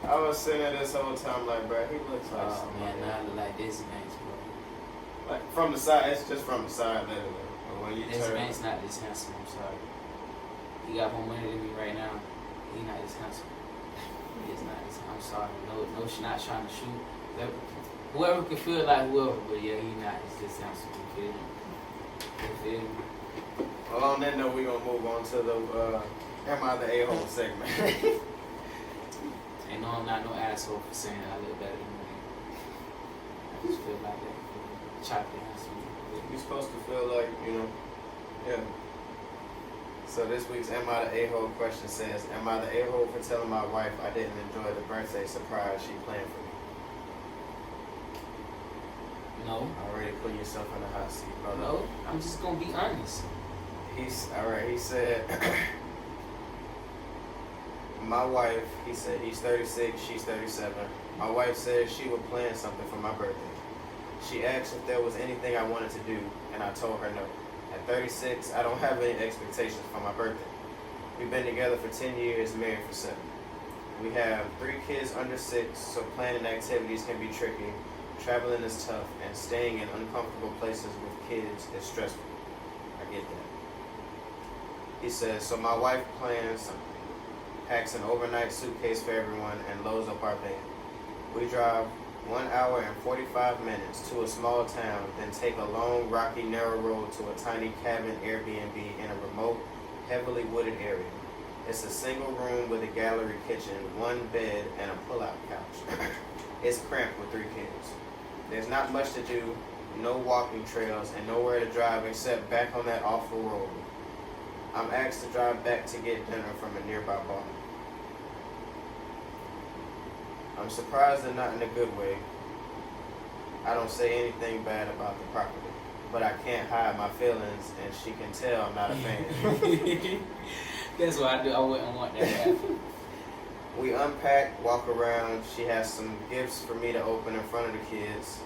I was sitting there this whole time like, bro, he looks like Oh somebody. man, now I look like Desi Banks, bro. Like from the side, it's just from the side, literally. But when you Desi turn, Banks not this handsome. I'm sorry. He got more money than me right now. He not this handsome. He is not this. I'm sorry. No, she not trying to shoot. Whoever can feel like whoever, but yeah, he not. He's just handsome. You feel me? You feel me? well, on that note, we're gonna move on to the Am I the A-hole segment. And no, I'm not no asshole for saying I look better than you. I just feel like that. Chocolate handsome. You're supposed to feel like, yeah. So this week's Am I the A-hole question says, am I the A-hole for telling my wife I didn't enjoy the birthday surprise she planned for me? No. Already put yourself in the hot seat, brother. No. I'm just gonna be honest. He said, my wife, he said he's 36, she's 37. My wife said she would plan something for my birthday. She asked if there was anything I wanted to do, and I told her no. At 36, I don't have any expectations for my birthday. We've been together for 10 years, married for 7. We have 3 kids under 6, so planning activities can be tricky. Traveling is tough, and staying in uncomfortable places with kids is stressful. I get that. He says, so my wife plans, packs an overnight suitcase for everyone, and loads up our van. We drive 1 hour and 45 minutes to a small town, then take a long, rocky, narrow road to a tiny cabin Airbnb in a remote, heavily wooded area. It's a single room with a gallery kitchen, 1 bed, and a pull-out couch. It's cramped with 3 kids. There's not much to do, no walking trails, and nowhere to drive except back on that awful road. I'm asked to drive back to get dinner from a nearby bar. I'm surprised and not in a good way. I don't say anything bad about the property, but I can't hide my feelings, and she can tell I'm not a fan. That's what I do. I wouldn't want that to happen. We unpack, walk around. She has some gifts for me to open in front of the kids.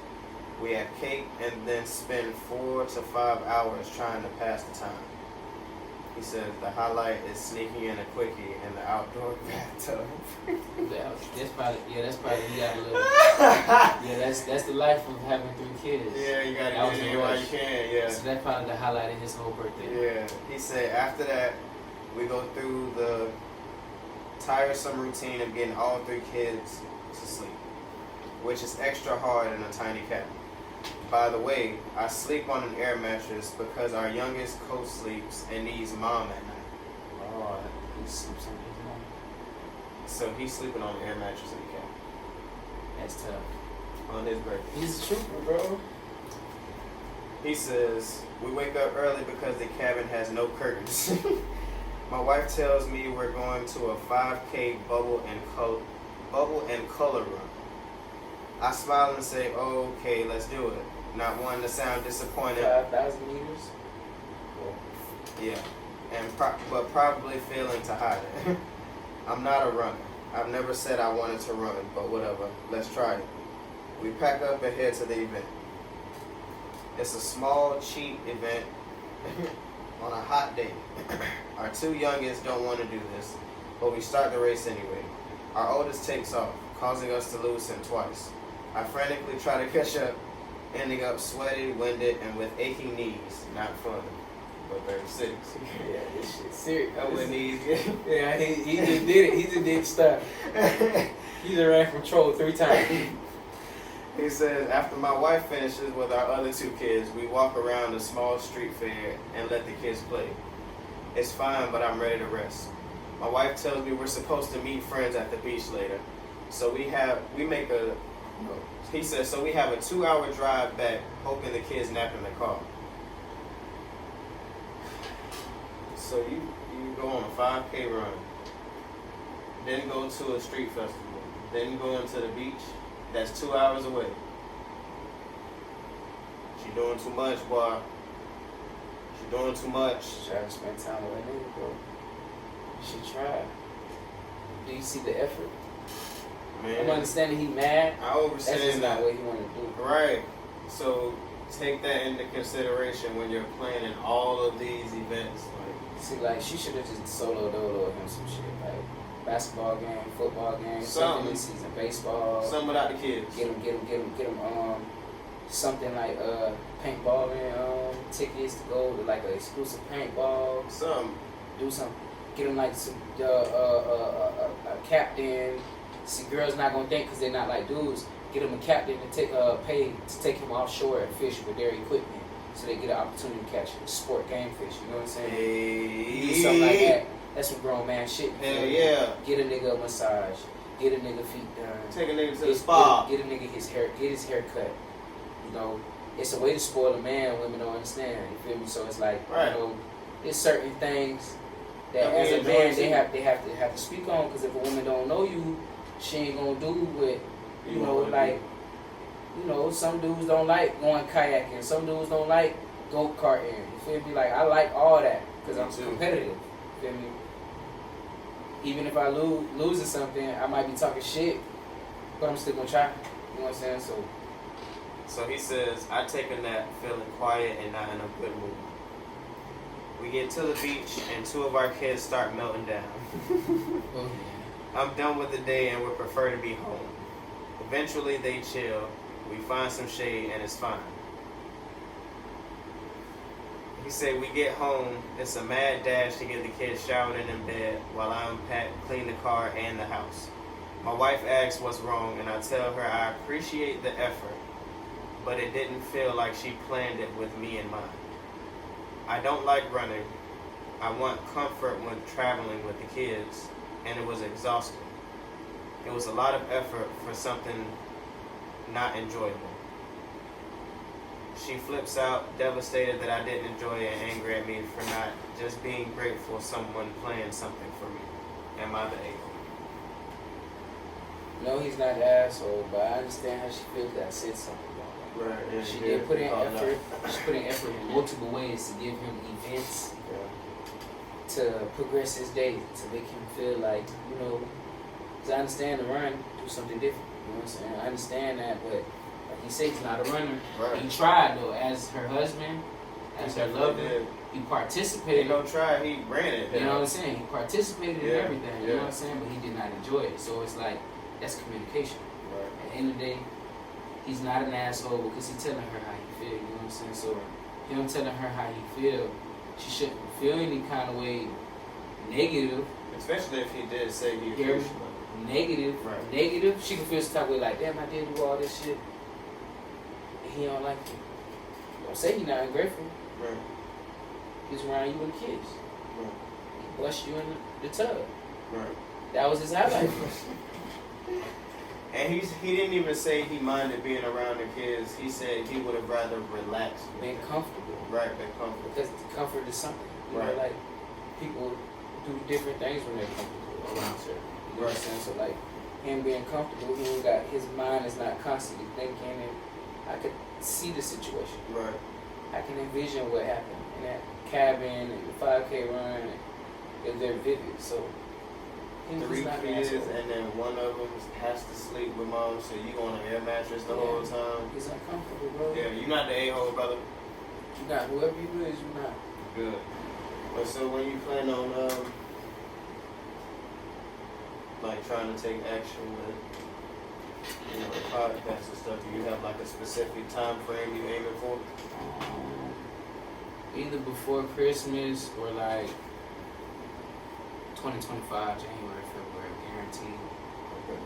We have cake and then spend 4 to 5 hours trying to pass the time. He says the highlight is sneaking in a quickie in the outdoor bathtub. That's probably you got a little. Yeah, that's the life of having 3 kids. Yeah, you gotta get it in while you can. Yeah. So that's probably the highlight of his whole birthday. Yeah. He said after that, we go through the tiresome routine of getting all 3 kids to sleep, which is extra hard in a tiny cabin. By the way, I sleep on an air mattress because our youngest co-sleeps and needs mom at night. Oh, he sleeps on his mom. So he's sleeping on an air mattress in the cabin. That's tough. On his birthday. He's a trooper, bro. He says, we wake up early because the cabin has no curtains. My wife tells me we're going to a 5K bubble and color run. I smile and say, oh, okay, let's do it. Not wanting to sound disappointed. 5,000 meters? Yeah, but probably failing to hide it. I'm not a runner. I've never said I wanted to run, but whatever. Let's try it. We pack up and head to the event. It's a small, cheap event on a hot day. Our 2 youngest don't want to do this, but we start the race anyway. Our oldest takes off, causing us to lose him twice. I frantically try to catch up, ending up sweaty, winded, and with aching knees. Not fun, but 36. Yeah, this shit's serious. I wouldn't easy. Yeah, he just did it. He just did stuff. He done ran from troll 3 times. He says, after my wife finishes with our other 2 kids, we walk around a small street fair and let the kids play. It's fine, but I'm ready to rest. My wife tells me we're supposed to meet friends at the beach later. So he says, so we have a 2-hour drive back, hoping the kids nap in the car. So you go on a 5K run, then go to a street festival, then go into the beach. That's 2 hours away. She doing too much, boy. She doing too much. She trying to spend time with her nigga, bro. She tried. Do you see the effort? Man, I'm understanding he mad. I overstand That's just that. not what he want to do. Right. So take that into consideration when you're planning all of these events. See, like, she should have just solo dolo him some shit. Like, basketball game, football game, something Something. in season, baseball. Something without the kids. Get him, something like, paintballing, tickets to go to, like, an exclusive paintball. Something. Do something. Get him, like, some, a captain. See, girls not gonna think because they're not like dudes. Get him a captain to pay to take him offshore and fish with their equipment, so they get an opportunity to catch a sport game fish. You know what I'm saying? Hey. Do something like that. That's some grown man shit. Hell yeah. Get a nigga a massage. Get a nigga feet done. Take a nigga to the spa. Get a nigga his hair cut. You know, it's a way to spoil a man. Women don't understand. You feel me? So it's like, right. you know, there's certain things that Yeah, as a enjoy man too. they have to speak on, because if a woman don't know you, she ain't gonna do what you know. Like, you know, some dudes don't like going kayaking. Some dudes don't like go-karting. You feel me? Like, I like all that because I'm too. competitive. You feel me? Even if I losing something, I might be talking shit, but I'm still gonna try. You know what I'm saying? So he says, I take a nap feeling quiet and not in a good mood. We get to the beach and two of our kids start melting down. Oh, I'm done with the day and would prefer to be home. Eventually they chill, we find some shade and it's fine. He said we get home, it's a mad dash to get the kids showered and in bed while I unpack, clean the car and the house. My wife asks what's wrong and I tell her I appreciate the effort, but it didn't feel like she planned it with me in mind. I don't like running. I want comfort when traveling with the kids, and it was exhausting. It was a lot of effort for something not enjoyable. She flips out, devastated that I didn't enjoy it and angry at me for not just being grateful someone planned something for me. Am I the a-hole? no, he's not the asshole, but I understand how she feels that I said something about Right, that. yeah, She yeah. did put in Oh, effort. no. She put in effort in multiple ways to give him events to progress his day, to make him feel like, you know, because I understand the run, do something different. You know what I'm saying? I understand that, but like he said, he's not a runner. Right. He tried though, as her husband, as her lover. Yeah. He He participated. don't try, he ran it. You know what I'm saying? He participated in Yeah, everything. You yeah. know what I'm saying? But he did not enjoy it. So it's like, that's communication. Right. At the end of the day, he's not an asshole because he's telling her how he feel. You know what I'm saying? So him telling her how he feel, she shouldn't feel any kind of way negative. Especially if he did say he Hear me? appreciated it. Negative. Right. Negative. She can feel some type of way like, damn, I did do all this shit. And he don't like you. Don't say he not ungrateful. Right. He's around you and the kids. Right. He bust you in the tub. Right. That was his highlight. And he didn't even say he minded being around the kids. He said he would have rather relaxed. Being comfortable. Right, been comfortable. Because the comfort is something. You Right. know, like, people do different things when they're comfortable around her. You know what I'm saying? So, like, him being comfortable, he ain't got, his mind is not constantly thinking, and I could see the situation. Right. I can envision what happened in that cabin and the 5K run. And they're vivid. So, he was 3 not an kids, asshole. and then one of them has to sleep with mom, so you on an air mattress the Yeah. whole time. He's uncomfortable, bro. Yeah, you not the a-hole, brother. You got whoever you is, you not. Good. But so when you plan on like trying to take action with, you know, the podcast and stuff, do you have like a specific time frame you aiming for? Either before Christmas or like 2025, January, February, guaranteed. Okay.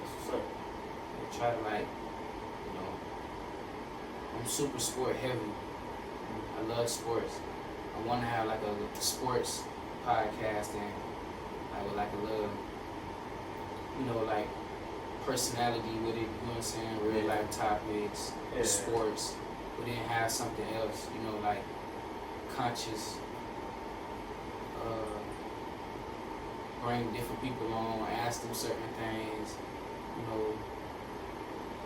That's what's up. I try to, like, you know, I'm super sport heavy. I love sports. I want to have like a sports podcast and I would like a little, you know, like personality with it. You know what I'm saying? Real life topics, Yeah. sports. But then have something else. You know, like conscious. Bring different people on, ask them certain things. You know,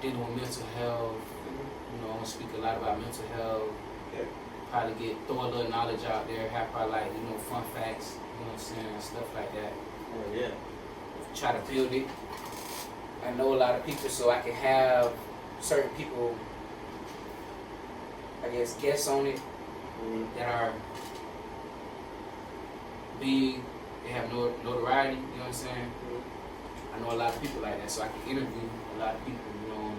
dealing with mental health. You know, I want to speak a lot about mental health. Yeah. Probably throw a little knowledge out there. Have probably like fun facts. You know what I'm saying, stuff like that. Oh yeah. Try to build it. I know a lot of people, so I can have certain people, I guess, guests on it that are big. They have notoriety. You know what I'm saying? I know a lot of people like that, so I can interview a lot of people, on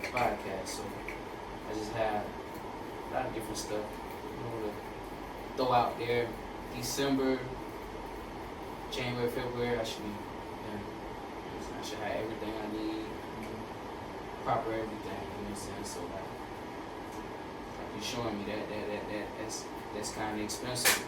the podcast. So I just have a lot of different stuff, to throw out there. December, January, February, I should be done. I should have everything I need, proper everything. You know what I'm saying? So like you showing me that's kind of expensive.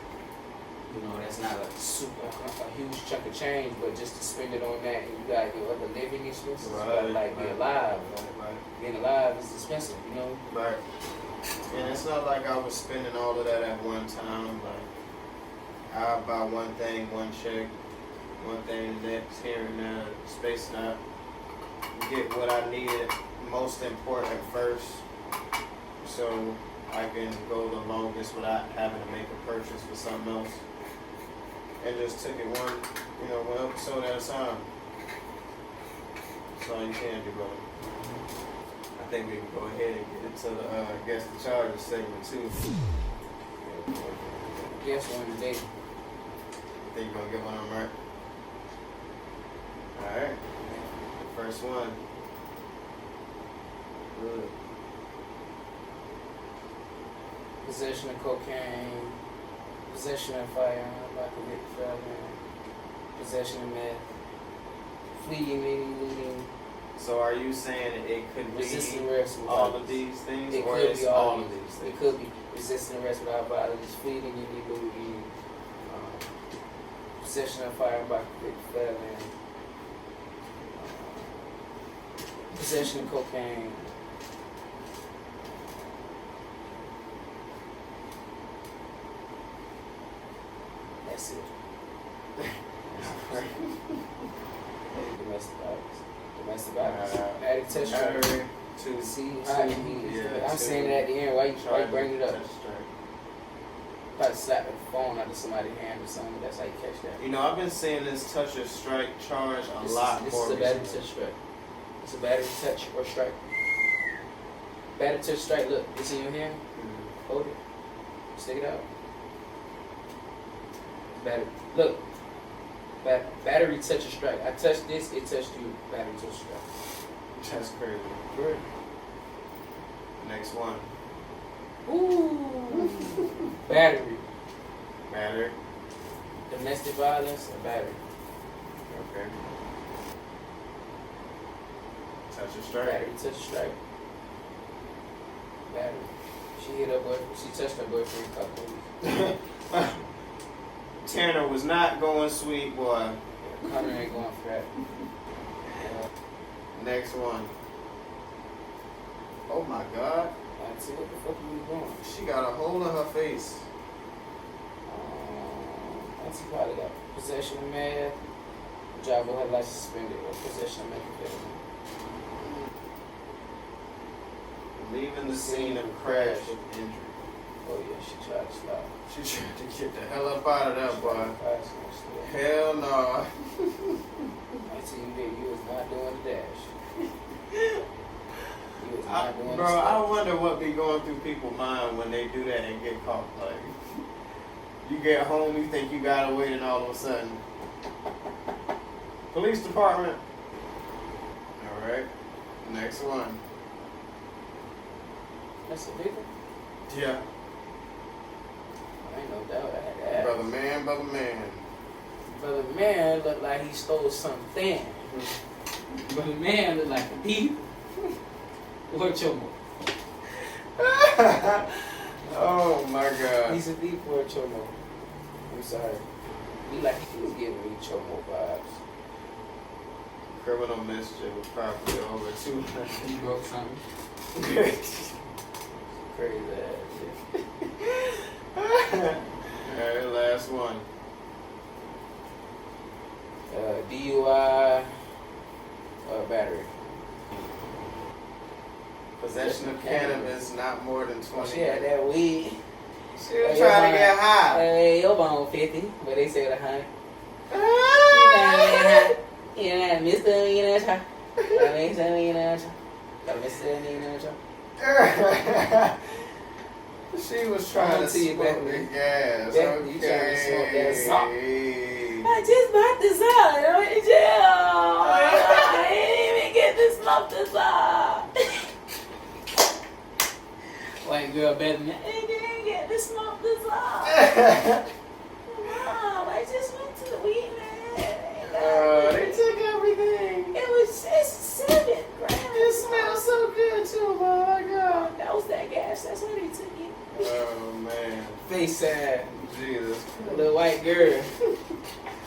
That's not a huge chunk of change, but just to spend it on that, and you got your other living expenses. Right, you gotta be alive. Right. Being alive is expensive, Right. And it's not like I was spending all of that at one time. Like I'll buy one thing, one check, one thing next, here and there, spacing out. Get what I needed most important first, so I can go the longest without having to make a purchase for something else. And just took it one episode at a time. That's all you can do, brother. I think we can go ahead and get into the guess the charges segment too. Guess one today. I think you're gonna get one of them right. Alright. First one. Good. Possession of cocaine, possession of firearm, like a big felon, possession of meth, fleeing, looting. So are you saying it could be resisting arrest without all of these things, it or could it's be all of these things? It could be resisting arrest without violence, fleeing, looting, possession of firearm by convicted felon, possession of cocaine. That's it. Domestic violence. Added touch strike. Two. See how you mean? I'm saying it at the end. Why you bring it up? Probably slapping the phone out of somebody's hand or something. That's how you catch that. I've been seeing this touch or strike charge a lot more. This is a battery touch strike. It's a battery touch or strike. Battery touch strike. Look, it's in your hand. Hold it. Stick it out. Battery. Look. Battery touch or strike. I touched this. It touched you. Battery touch strike. That's crazy. Right. Next one. Ooh. Battery. Battery. Domestic violence or battery. Okay. Touch or strike. Battery touch or strike. Battery. She hit her boyfriend. She touched her boyfriend a couple weeks. Tanner was not going sweet, boy. Connor ain't going for that. Next one. Oh my God. Let's see what the fuck are we doing. She got a hole in her face. Nancy probably got possession of meth, driver her license suspended, or possession of methamphetamine. Leaving the scene of crash with injury. Oh yeah, she tried to stop. She tried to get the hell up out of that, boy. Hell Hell no. I tell you that you was not doing the dash. You was not doing Bro, the I stuff. wonder what be going through people's mind when they do that and get caught. Like, you get home, you think you got away, and all of a sudden, police department. All right, next one. That's a big one. Yeah, Ain't no doubt I had to ask. brother man, brother man. Brother man looked like he stole something. Brother man looked like a thief. What your mo? Oh my God. He's a thief or a chomo. I'm sorry. He like he was giving me chomo vibes. Criminal mischief was probably over 200. He broke something. Crazy ass shit. Alright, last one. DUI battery. Possession of cannabis not more than 20. She had that weed. She was trying to get high. Hey, your bone 50, but they said 100. You know, Mr. You know, She was trying to smoke the gas. Bethany, you trying to smoke that salt. Okay. I just bought this out. I went to jail. I didn't even get to smoke this out. White girl Bethany, I didn't get to smoke this out. Mom, I just went to the weed man. They took everything. It was just 7 grams. It smells so good too, oh my God. That was that gas. That's why they took it. Oh man. Face sad. Jesus. Little white girl.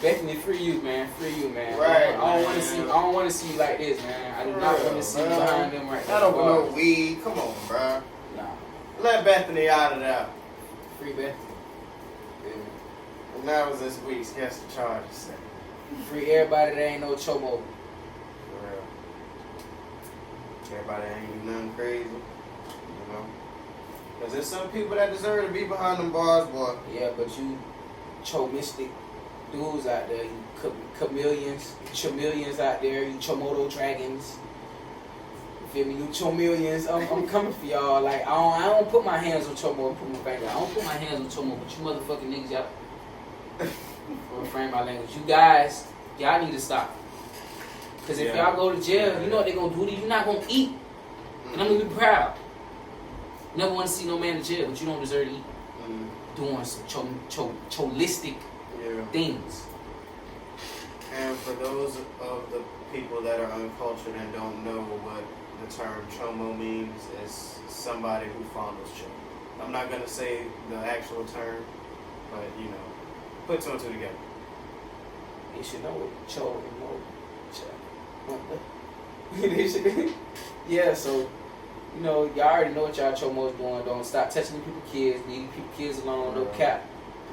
Bethany, free you, man. Free you, man. Right. I don't want to see. I don't want to see you like this, man. I do not want to see you behind them right now. I don't want no weed. Come on, bro. Nah. Let Bethany out of that. Free Bethany. And that was this week's guest the charges. Free everybody that ain't no chomo. For real. Everybody ain't do nothing crazy. You know? Because there's some people that deserve to be behind them bars, boy. Yeah, but you chomistic dudes out there, you chameleons out there, you chomodo dragons. You feel me? You chomeleons. I'm coming for y'all. Like I don't put my hands on chomo and put my finger. I don't put my hands on chomo, but you motherfucking niggas, y'all. Refrain my language. You guys, y'all need to stop. Cause if y'all go to jail, you know what they gonna do to you. You're not gonna eat, and I'm gonna be proud. Never want to see no man in jail, but you don't deserve to eat. Doing some cholistic things. And for those of the people that are uncultured and don't know what the term chomo means, it's somebody who fondles children. I'm not gonna say the actual term, but you know, put 2 and 2 together. You should know what cho and mo. Yeah, so you know, y'all already know what y'all chomos doing. Don't stop touching the people kids. Leave people kids alone. No cap.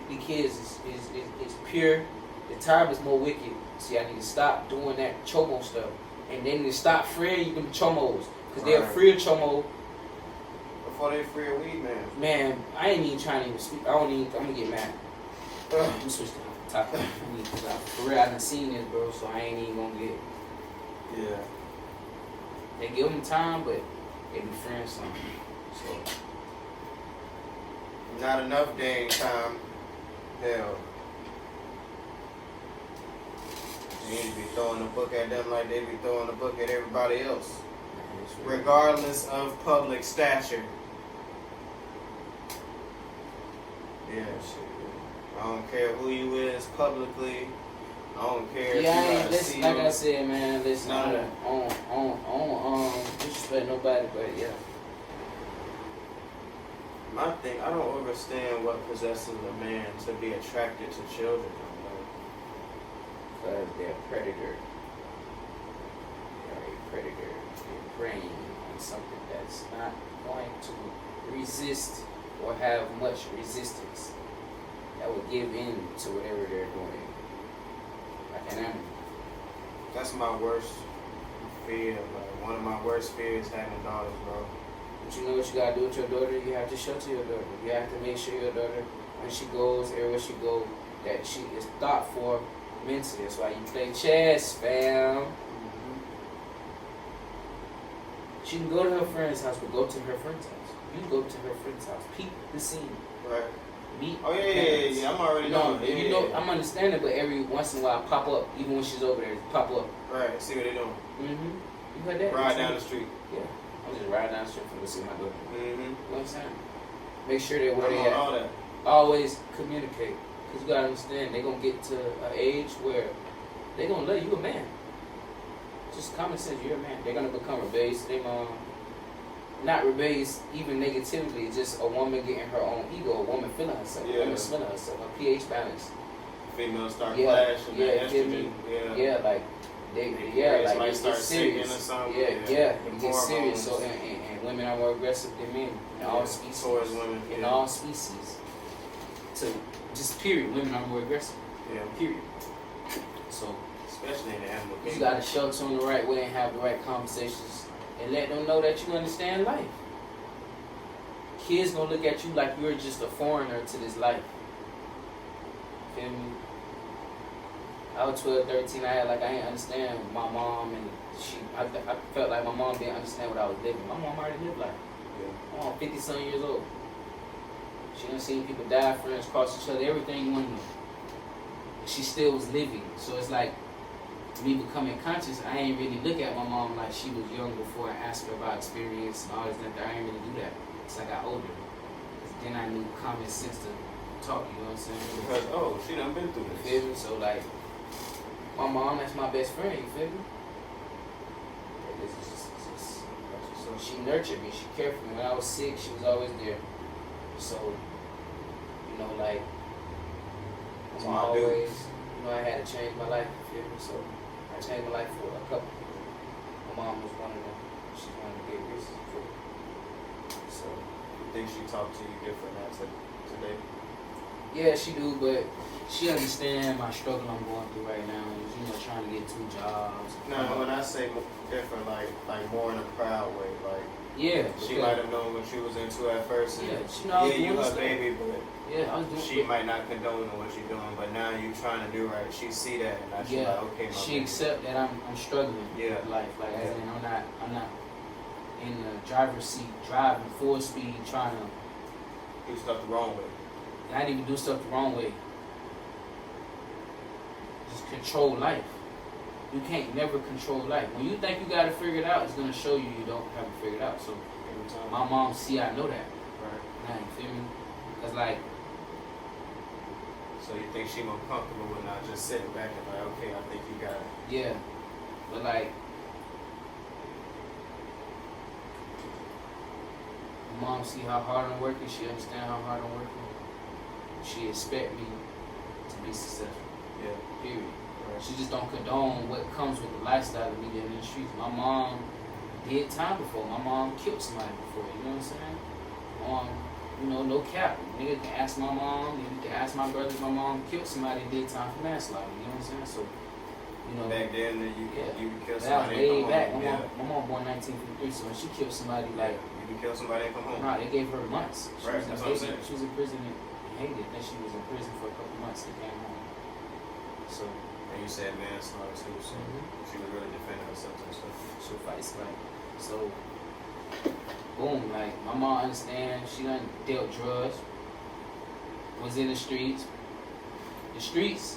The kids is pure. The time is more wicked. So y'all need to stop doing that chomo stuff. And then to stop freeing them chomos. Because they'll free a chomo. Before they free a weed man. Man, I ain't even trying to even speak. I'm gonna get mad. I'm gonna switch the topic. For real, I done seen this, bro, so I ain't even gonna get. Yeah. They give them time, but they be friends some. So. Not enough dang time. Hell. You need to be throwing a book at them like they be throwing a book at everybody else. Regardless of public stature. Yeah. I don't care who you is publicly. I don't care if you gotta see like you. I said, man, listen, I don't disrespect nobody, but yeah. My thing, I don't understand what possesses a man to be attracted to children. Because they're a predator. They're a predator. They're preying on something that's not going to resist or have much resistance. That would give in to whatever they're doing. Like an animal. That's my worst fear. Like, one of my worst fears is having daughters, bro. But you know what you gotta do with your daughter? You have to show to your daughter. You have to make sure your daughter, when she goes, everywhere she goes, that she is thought for mentally. That's why you play chess, fam. She can go to her friend's house, but go to her friend's house. You go to her friend's house. Peep the scene. Right. Meet yeah. I'm already knowing. You know, I'm understanding, but every once in a while pop up, even when she's over there, pop up. Right. See what they're doing. You heard that? Ride down the street. Yeah. I'm just riding down the street for to see my daughter. You know what I'm saying? Make sure they're where they at. All that. Always communicate. Because you gotta understand, they're gonna get to an age where they're gonna let you a man. Just common sense, you're a man. They're gonna become rebellious. They not rebellious even negatively, just a woman getting her own ego, a woman feeling herself, a woman smelling herself, a pH balance. Females start clashing, estrogen. Like like might it start gets serious. or something. It gets serious. So and women are more aggressive than men in all species. Towards women. In all species. to just period. Women are more aggressive. Yeah. Period. So Especially in the animal you kingdom. gotta shelter them the right way and have the right conversations and let them know that you understand life. Kids gonna look at you like you're just a foreigner to this life. Feel me? I was 12, 13, I didn't understand my mom and I felt like my mom didn't understand what I was living. My mom already lived life. Yeah. My mom 50-something years old. She done seen people die, friends cross each other, everything you want to know. She still was living. So it's like, me becoming conscious, I ain't really look at my mom like she was young before and ask her about experience and all this and that. I ain't really do that. It's like I got older. 'Cause then I knew common sense to talk, you know what I'm saying? Because, she done been through You this. feel me? So like, my mom, that's my best friend, you feel me? So she nurtured me, she cared for me. When I was sick, she was always there. So, you know, like, That's I'm my always, you know, I had to change my life, you feel me? So, I changed my life for a couple. My mom was one of them. She's one of the big reasons for it. So, You think she talked to you different now today? yeah, she do, but she understand my struggle I'm going through right now. You know, trying to get 2 jobs. No, when I say different, like more in a proud way, like Yeah. she because- might have known what you was into at first. And Yeah, she know I was you doing her stuff. baby, but Yeah, I was doing she might not condone what you're doing. But now you trying to do right. She see that, and now she Yeah, like, okay, my she baby. accept that I'm struggling Yeah. with life. Like, as Yeah. in, I'm not in the driver's seat driving full speed trying to do stuff the wrong way. not even do stuff the wrong way. Just control life. You can't never control life. When you think you got it figured out, it's gonna show you don't have it figured out. So Every time. my mom see I know that. Right. Now you feel me? Cause like, So you think she more comfortable with not just sitting back and like, okay, I think you got it. yeah, but like, my mom see how hard I'm working. She understand how hard I'm working. She expect me to be successful. Yeah. Period. Right. She just don't condone what comes with the lifestyle of me living in the streets. My mom did time before. My mom killed somebody before. You know what I'm saying? You know, no cap. Nigga can ask my mom. Nigga can ask my brothers. My mom killed somebody and did time for manslaughter. You know what I'm saying? So, you know. Back then, you Yeah. could kill That was somebody way and come back. home. My Yeah. mom born 1953, so when she killed somebody, like, You could kill somebody and come home. nah, they gave her months. She Right, was in that's what I'm prison. saying. She was in prison in Haiti. Then she was in prison for a couple months and came home. So, And you said manslaughter too, so she was really defending herself and stuff. she'll fight somebody. So, boom, like, my mom understands. She done dealt drugs. Was in the streets. The streets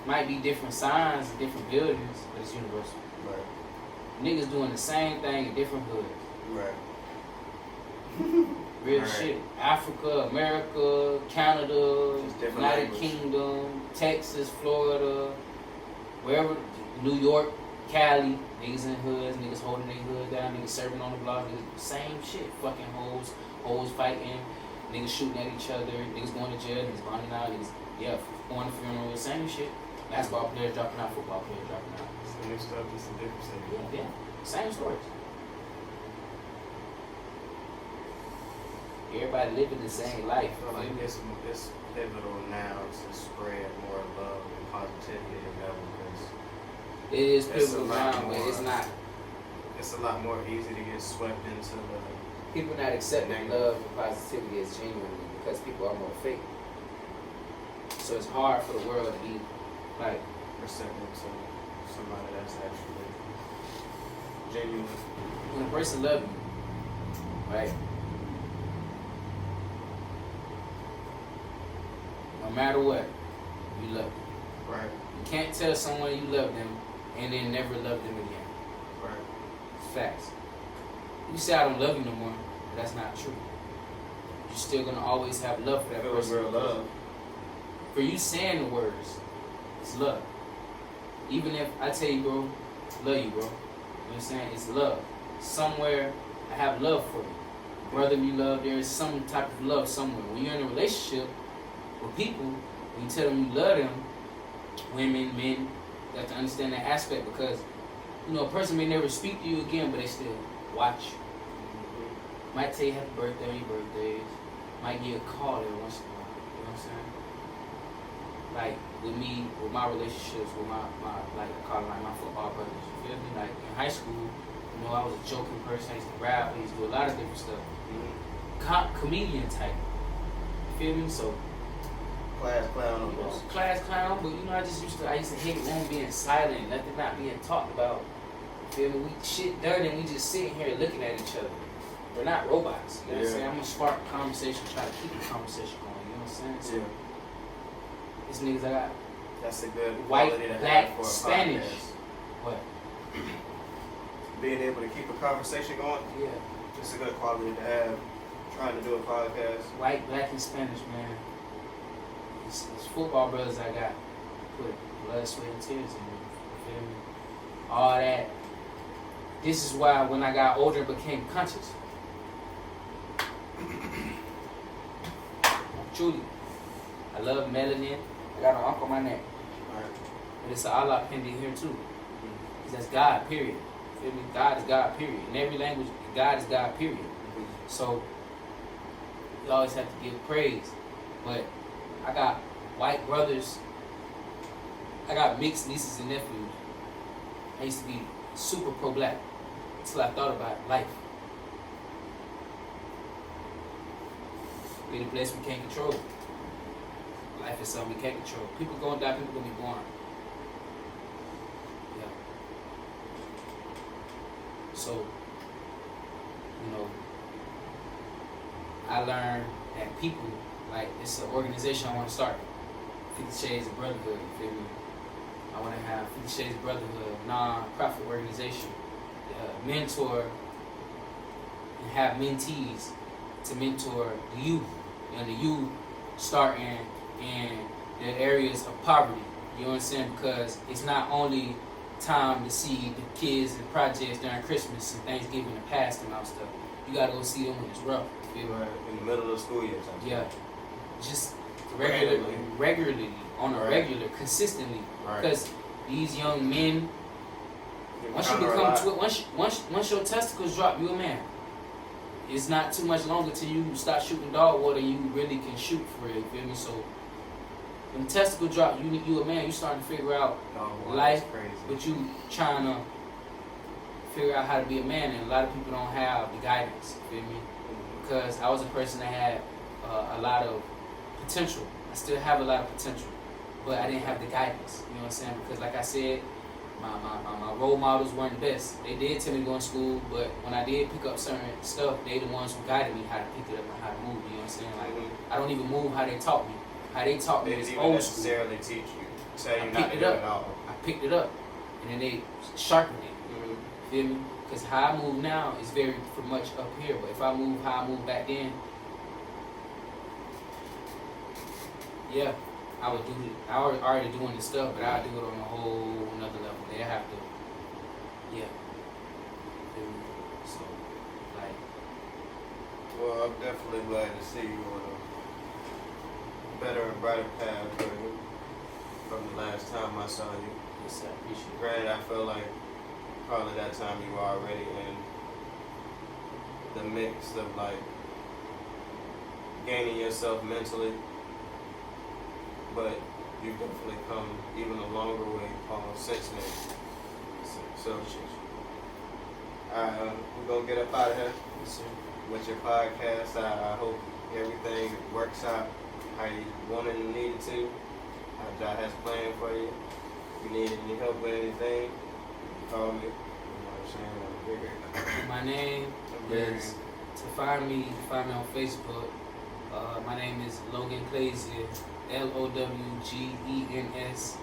might be different signs and different buildings, but it's universal. Right. Niggas doing the same thing in different hoods. Right. Real Right. shit. Africa, America, Canada, Just different United language. Kingdom, Texas, Florida, wherever, New York, Cali, niggas in hoods, niggas holding their hood down, niggas serving on the block, niggas, same shit. Fucking hoes fighting, niggas shooting at each other, niggas going to jail, niggas bonding out, niggas, going to funerals, same shit. Basketball players dropping out, football players dropping out. Same stuff, just a different thing. Yeah, same stories. Everybody living the same life. I feel like it's pivotal now to spread more love and positivity and that because It is It's pivotal a lot now, but more. it's not. it's a lot more easy to get swept into the People not accepting love and positivity as genuinely because people are more fake. So it's hard for the world to be like, receptive to somebody that's actually genuine. when a person loves you, right? No matter what, you love them. Right. You can't tell someone you love them and then never love them again. Right. It's facts. You say I don't love you no more, but that's not true. You're still gonna always have love for that Feel person. real love. For you saying the words, it's love. Even if I tell you, bro, love you, bro. You know what I'm saying? It's love. Somewhere I have love for you. Whether you love, there is some type of love somewhere. When you're in a relationship with people, when you tell them you love them, women, men, you have to understand that aspect because, you know, a person may never speak to you again, but they still watch you. Might tell you happy birthday on your birthdays. Might give you a call every once in a while. know what I'm saying? Like with me, with my relationships with my like I call it like my football brothers. You feel me? Like in high school, you know, I was a joking person. I used to rap. I used to do a lot of different stuff. Comedian type. You feel me? So Class clown almost. Class clown, but you know, I used to hate room being silent, nothing not being talked about. You feel me? We shit dirty and we just sitting here looking at each other. We're not robots. You know what I'm saying? I'm gonna spark a conversation, try to keep the conversation going. You know what I'm saying? So, these niggas I got That's a good white, quality to black, have for a Spanish. podcast. What? Being able to keep a conversation going, Yeah. it's a good quality to have. Trying to do a podcast. White, black, and Spanish, man. It's football brothers I got. Put blood, sweat, and tears in me. You feel me? All that. This is why when I got older, became conscious. Truly. I love melanin. I got an uncle on my neck. Right. But it's an Allah pending here too. Because that's God, period. Feel me? God is God, period. In every language, God is God, period. So, you always have to give praise. But I got white brothers. I got mixed nieces and nephews. I used to be super pro-black until I thought about life. We're in a place we can't control. Life is something we can't control. People gonna die, people gonna be born. Yeah. So, you know, I learned that people, like, it's an organization I want to start. 50 Shades of Brotherhood, you feel me? I want to have 50 Shades of Brotherhood, non-profit organization, mentor and have mentees to mentor the youth. You know, the youth starting in the areas of poverty. You know what I'm saying? Because it's not only time to see the kids and projects during Christmas and Thanksgiving and past and all stuff. You gotta go see them when it's rough. You feel me? Right. In the middle of the school year. Yeah. Just regularly, on a Right. regular, consistently. Right. Because these young men, once you become once your testicles drop, you a man. It's not too much longer till you start shooting dog water. You really can shoot for it. You feel me? So when the testicle drop, you a man. You starting to figure out life, but you trying to figure out how to be a man. And a lot of people don't have the guidance. You feel me? Because I was a person that had a lot of potential. I still have a lot of potential, but I didn't have the guidance. You know what I'm saying? Because like I said, my role models weren't the best. They did tell me to go in school, but when I did pick up certain stuff, they the ones who guided me how to pick it up and how to move. You know what I'm saying? Like I don't even move how they taught me. How they taught me is old school. They didn't necessarily teach you. Tell you not to do it at all. I picked it up, and then they sharpened it. Feel me? Because how I move now is very much up here, but if I move how I moved back then, yeah, I would do it. I was already doing this stuff, but I'll do it on a whole another level. They have to, yeah. So, like. Well, I'm definitely glad to see you on a better and brighter path from the last time I saw you. Yes, I appreciate it. Granted, I feel like probably that time you were already in the mix of like gaining yourself mentally, but you've definitely come even a longer way since then. So, we're gonna get up out of here with your podcast. I hope everything works out how you wanted and needed to. How God has planned for you. If you need any help with anything, call me. You know what I'm saying? My name is, to find me on Facebook. My name is Logan Clazier, LOWGENS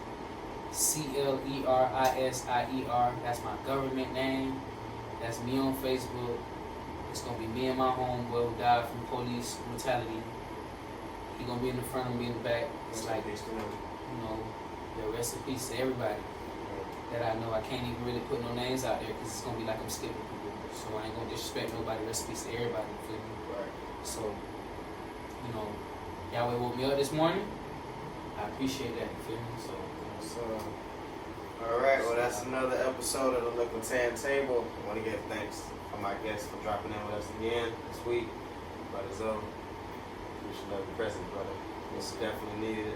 CLERISIER. That's my government name. That's me on Facebook. It's gonna be me and my homeboy who died from police brutality. He gonna be in the front and me in the back. It's like, you know, rest in peace to everybody that I know. I can't even really put no names out there because it's gonna be like I'm skipping people. So I ain't gonna disrespect nobody. Rest in peace to everybody. You feel me? Right. So, you know, Yahweh woke me up this morning. I appreciate that. You feel me? So, all right. Well, that's another episode of the Likkle Table. I want to give thanks for my guests for dropping in with us again this week. Brother Zoe, we should love the present, brother. It's definitely needed.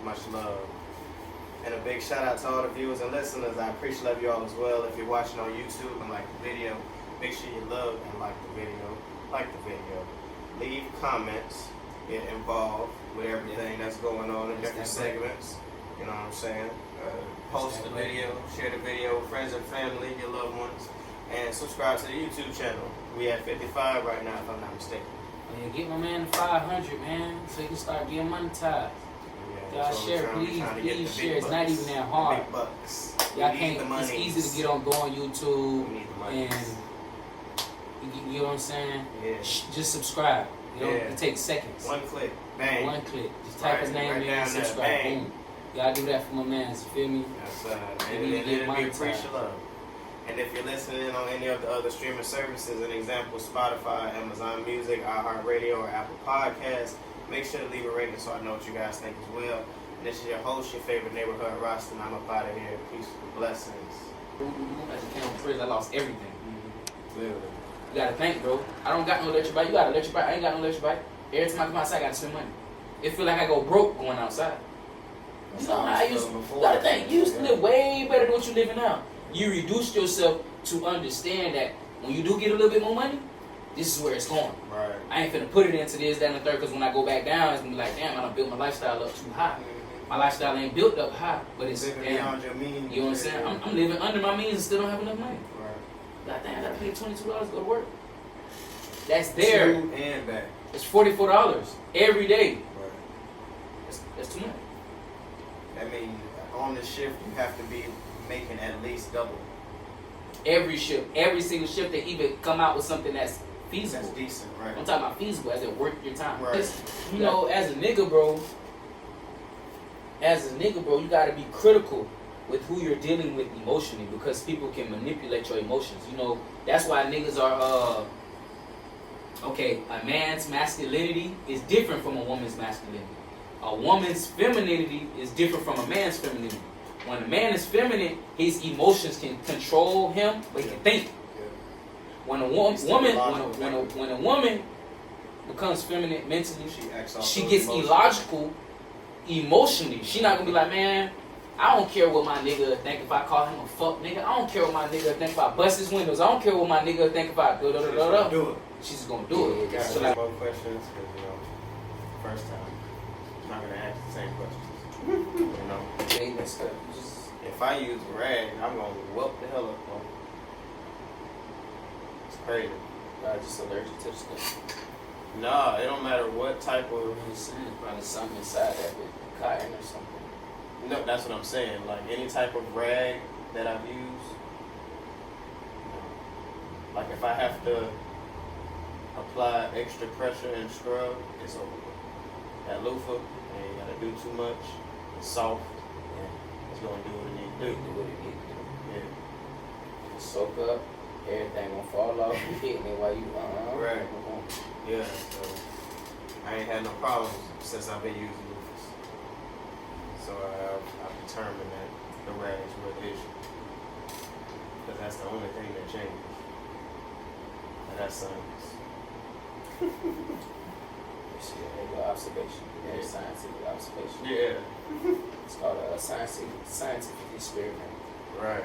Much love. And a big shout out to all the viewers and listeners. I appreciate you all as well. If you're watching on YouTube and like the video, make sure you love and like the video. Like the video. Leave comments. Get involved with everything that's going on in different segments. You know what I'm saying? Post the video, share the video with friends and family, your loved ones, and subscribe to the YouTube channel. We at 55 right now, if I'm not mistaken. Yeah, get my man to 500, man, so he can start getting monetized. Y'all share, please share. It's not even that hard. Big bucks. Y'all can't. It's easy to get on, go on YouTube, and you know what I'm saying. Yeah. Just subscribe. You know, it takes seconds. One click, bang. One click. Just type his name in and subscribe. Boom. Y'all do that for my man. You feel me? And it'll be appreciated love. And if you're listening on any of the other streaming services, an example, Spotify, Amazon Music, iHeartRadio, or Apple Podcasts, make sure to leave a rating so I know what you guys think as well. And this is your host, your favorite neighborhood roster, and I'm up out of here. Peace and blessings. As you came on praise, I lost everything. Literally. You gotta think, bro. I don't got no electric bike. You got an electric bike. I ain't got no electric bike. Every time I come outside, I gotta spend money. It feel like I go broke going outside. You know how I used to. You gotta think. You used to live way better than what you living now. You reduced yourself to understand that when you do get a little bit more money, this is where it's going. Right. I ain't finna put it into this, that, and the third, because when I go back down, it's gonna be like, damn, I done built my lifestyle up too high. My lifestyle ain't built up high, but it's living beyond your means. You know what I'm saying? I'm living under my means and still don't have enough money. Right. Like, damn, I gotta pay $22 to go to work. That's there. To and back. It's $44 every day. Right. That's too much. I mean, on the shift, you have to be making at least double. Every shift, every single shift, they even come out with something that's feasible. That's decent, right? I'm talking about feasible, as in worth your time. Right. You know, as a nigga, bro, you gotta be critical with who you're dealing with emotionally, because people can manipulate your emotions. You know, that's why niggas are, okay, a man's masculinity is different from a woman's masculinity. A woman's femininity is different from a man's femininity. When a man is feminine, his emotions can control him, but he can think. Yeah. When a woman becomes feminine mentally, she gets illogical emotionally. She not gonna be like, man, I don't care what my nigga think if I call him a fuck nigga. I don't care what my nigga think if I bust his windows. I don't care what my nigga think if I do it. She's just gonna do it. Got So more questions, because you know, first time, I'm not gonna ask the same questions. You know, if I use a rag, I'm gonna whelp the hell up on. It's crazy. I'm just allergic to the stuff. Nah, it don't matter what type of. Probably something inside that bit, cotton or something. No, that's what I'm saying. Like any type of rag that I've used. Like if I have to apply extra pressure and scrub, it's over. That loofah, ain't gotta do too much. It's soft. Yeah. It's gonna do what it needs to do. Yeah. Soak up, everything gonna fall off. You hitting it while you right. Yeah. So I ain't had no problems since I've been using loofahs. So I've determined that the rags were the issue, because that's the only thing that changes. And that's science. Observation. Yeah. Scientific observation. Yeah. It's called a scientific experiment. Right.